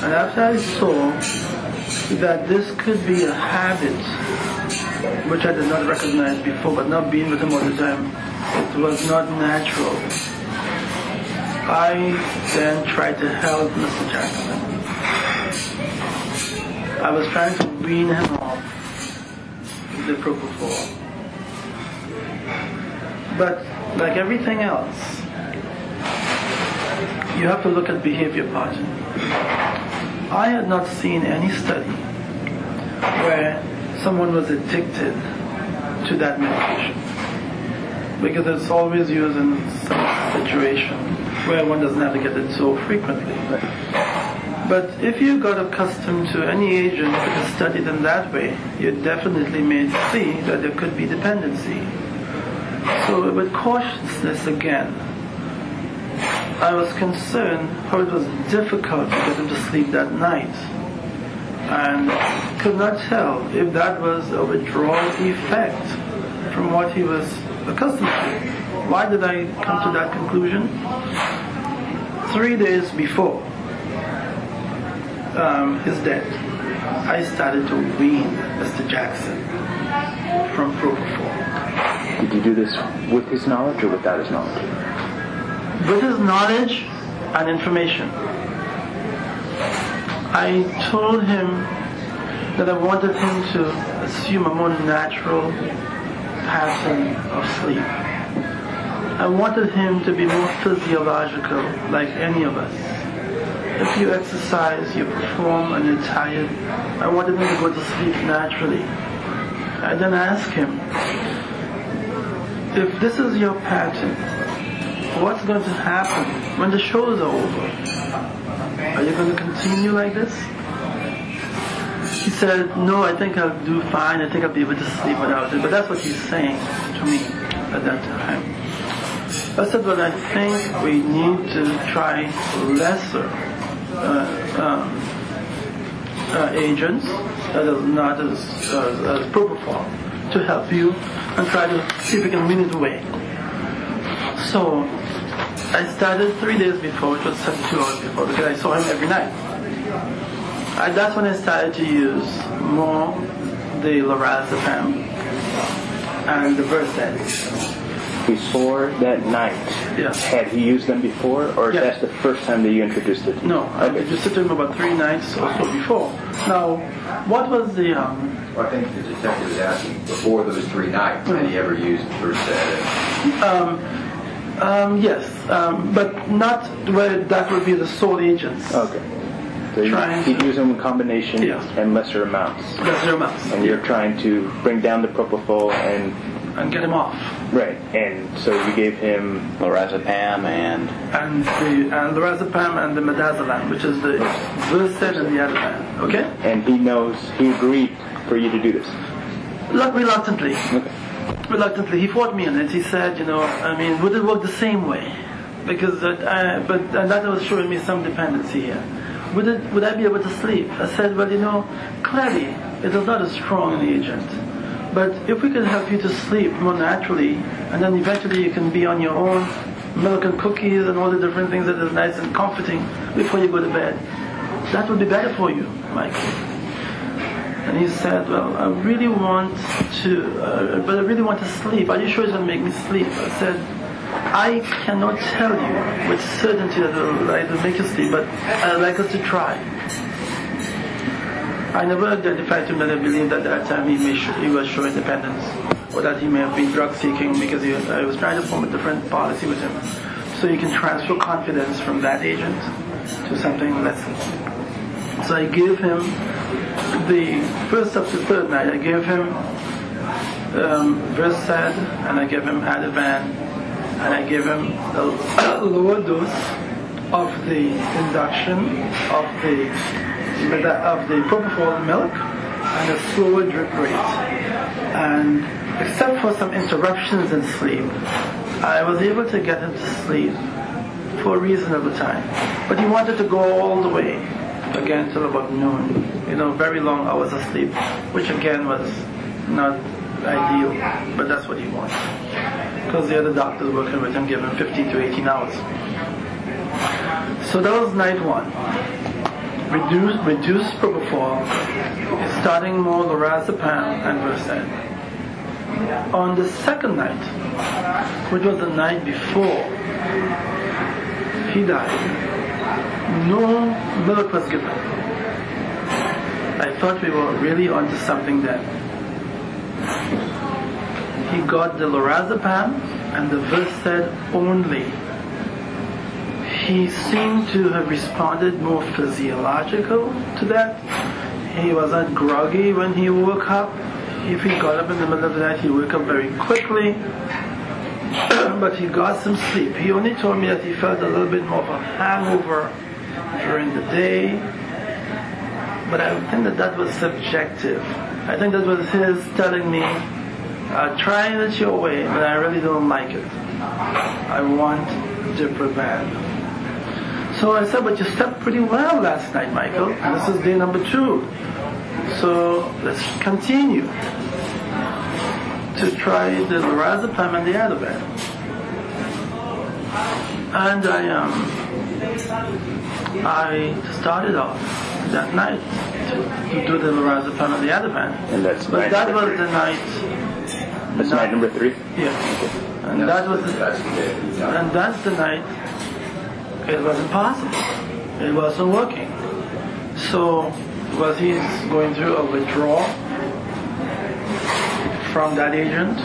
And after I saw that this could be a habit, which I did not recognize before, but not being with him all the time, it was not natural. I then tried to help Mr. Jackson. I was trying to wean him off the propofol. But like everything else, you have to look at behavior pattern. I had not seen any study where someone was addicted to that medication, because it's always used in some situation where one doesn't have to get it so frequently. But if you got accustomed to any agent that is studied in that way, you definitely may see that there could be dependency. So with cautiousness again, I was concerned how it was difficult to get him to sleep that night, and could not tell if that was a withdrawal effect from what he was accustomed to. Why did I come to that conclusion? 3 days before his death, I started to wean Mr. Jackson from propofol. Did you do this with his knowledge or without his knowledge? With his knowledge and information. I told him that I wanted him to assume a more natural pattern of sleep. I wanted him to be more physiological, like any of us. If you exercise, you perform, and you're tired, I wanted him to go to sleep naturally. I then asked him, if this is your pattern, what's going to happen when the shows are over? Are you going to continue like this? He said, no, I think I'll do fine. I think I'll be able to sleep without it. But that's what he's saying to me at that time. I said, well, I think we need to try lesser agents that is not as propofol to help you and try to see if we can wean it away. So I started 3 days before, which was 72 hours before, because I saw him every night. That's when I started to use more the lorazepam and the Versed. Before that night, Yes. had he used them before, or Yes. that's the first time that you introduced it? No, I introduced it to him about 3 nights or so before. Now, what was the... Well, I think the detective was asking before those 3 nights, had he ever used Versed? yes, but not where that would be the sole agents. Okay. So trying he'd to use them in combination Yes. and lesser amounts. lesser amounts And you're trying to bring down the propofol and and get him off. right. And so you gave him Lorazepam and And the lorazepam and the midazolam, which is the Versed and the Ativan. Okay? and he agreed for you to do this. Reluctantly. Okay. Reluctantly. He fought me on it. He said, would it work the same way? Because that was showing me some dependency here. Would I be able to sleep? I said, well, clearly it is not a strong agent. But if we can help you to sleep more naturally, and then eventually you can be on your own, milk and cookies and all the different things that is nice and comforting before you go to bed, that would be better for you, Michael. And he said, well, I really want to sleep. Are you sure it's going to make me sleep? I said, I cannot tell you with certainty that it will make you sleep, but I'd like us to try. I never identified him that I believed at that time he was showing dependence, or that he may have been drug seeking, because I was trying to form a different policy with him. So you can transfer confidence from that agent to something less. So I gave him the first up to third night, I gave him Versed, and I gave him Ativan, and I gave him a lower dose of the induction of the propofol milk and a slower drip rate. And except for some interruptions in sleep, I was able to get him to sleep for a reasonable time. But he wanted to go all the way again till about noon. Very long hours of sleep, which again was not ideal, but that's what he wanted. Because the other doctors working with him gave him 15 to 18 hours. So that was night one. Reduced propofol, starting more lorazepam and Versed. On the second night, which was the night before he died, no milk was given. I thought we were really onto something then. He got the lorazepam and the Versed only. He seemed to have responded more physiological to that. He wasn't groggy when he woke up. If he got up in the middle of the night, he woke up very quickly. But he got some sleep. He only told me that he felt a little bit more of a hangover during the day. But I think that was subjective. I think that was his telling me, try it your way, but I really don't like it. I want Diprovan. So I said, but you slept pretty well last night, Michael. And this is day number 2. So let's continue to try the lorazepam and the Ativan. And I started off that night to do the lorazepam and the Ativan. And that's but that was the night. That's night number 3? Yeah. And that's the night it wasn't possible. It wasn't working. So was he going through a withdrawal from that agent?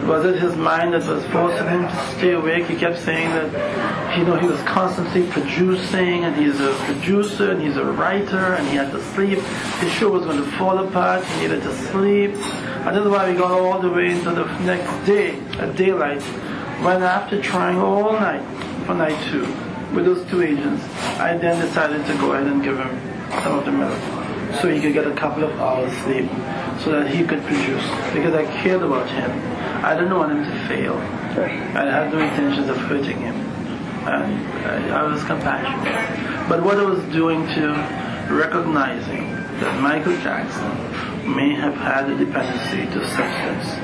Was it his mind that was forcing him to stay awake? He kept saying that, he was constantly producing, and he's a producer, and he's a writer, and he had to sleep. His show was going to fall apart, he needed to sleep. And that's why we got all the way into the next day, at daylight, when after trying all night, for night 2, with those 2 agents, I then decided to go ahead and give him some of the milk, so he could get a couple of hours sleep, so that he could produce, because I cared about him. I didn't want him to fail. I had no intentions of hurting him, and I was compassionate. But what I was doing to recognizing that Michael Jackson may have had a dependency to substance,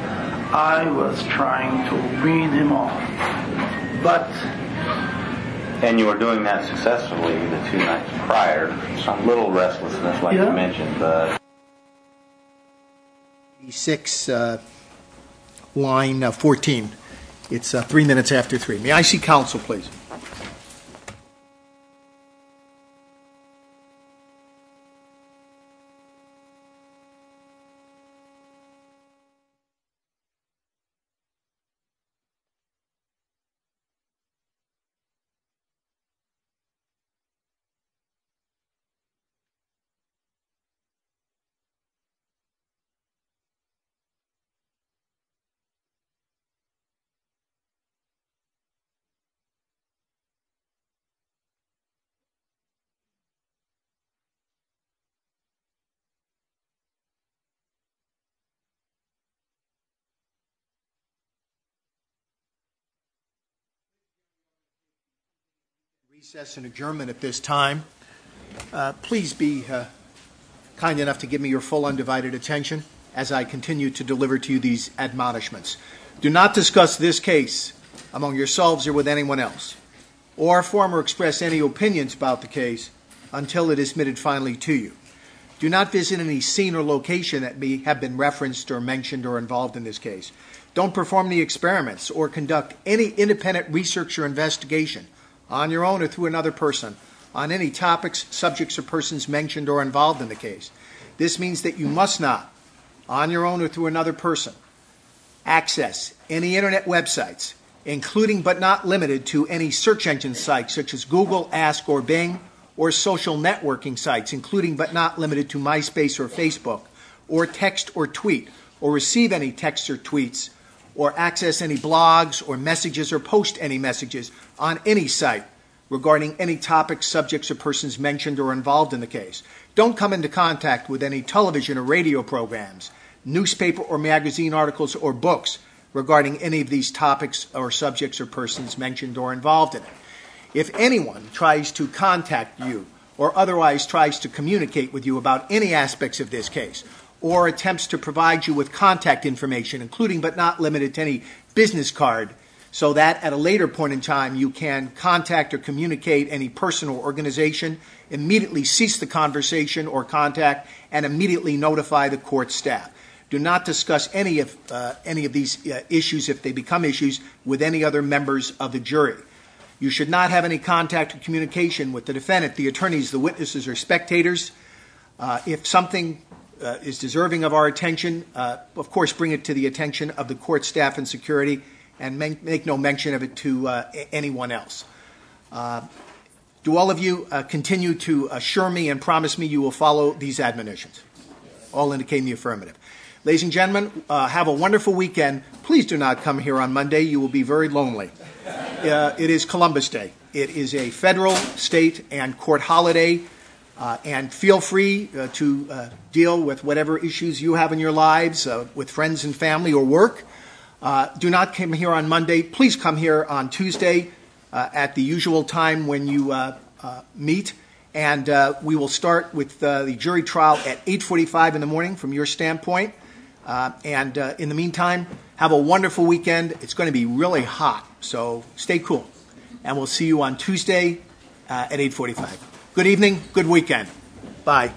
I was trying to wean him off. But and you were doing that successfully the 2 nights prior. Some little restlessness, like you mentioned, but 86, line 14. It's 3 minutes after 3. May I see counsel, please? Recess and adjournment at this time. Please be kind enough to give me your full undivided attention as I continue to deliver to you these admonishments. Do not discuss this case among yourselves or with anyone else, or form or express any opinions about the case until it is submitted finally to you. Do not visit any scene or location that may have been referenced or mentioned or involved in this case. Don't perform any experiments or conduct any independent research or investigation on your own or through another person on any topics, subjects, or persons mentioned or involved in the case. This means that you must not, on your own or through another person, access any internet websites, including but not limited to any search engine sites such as Google, Ask, or Bing, or social networking sites, including but not limited to MySpace or Facebook, or text or tweet, or receive any texts or tweets, or access any blogs or messages or post any messages on any site regarding any topics, subjects, or persons mentioned or involved in the case. Don't come into contact with any television or radio programs, newspaper or magazine articles, or books regarding any of these topics or subjects or persons mentioned or involved in it. If anyone tries to contact you or otherwise tries to communicate with you about any aspects of this case, or attempts to provide you with contact information, including but not limited to any business card, so that at a later point in time you can contact or communicate any person or organization, immediately cease the conversation or contact, and immediately notify the court staff. Do not discuss any of these issues, if they become issues, with any other members of the jury. You should not have any contact or communication with the defendant, the attorneys, the witnesses, or spectators. If something is deserving of our attention, of course, bring it to the attention of the court staff and security, and make no mention of it to anyone else. Do all of you continue to assure me and promise me you will follow these admonitions? All indicate in the affirmative. Ladies and gentlemen, have a wonderful weekend. Please do not come here on Monday. You will be very lonely. It is Columbus Day. It is a federal, state, and court holiday. And feel free to deal with whatever issues you have in your lives with friends and family or work. Do not come here on Monday. Please come here on Tuesday at the usual time when you meet. And we will start with the jury trial at 8:45 in the morning from your standpoint. And in the meantime, have a wonderful weekend. It's going to be really hot, so stay cool. And we'll see you on Tuesday at 8:45. Good evening, good weekend. Bye.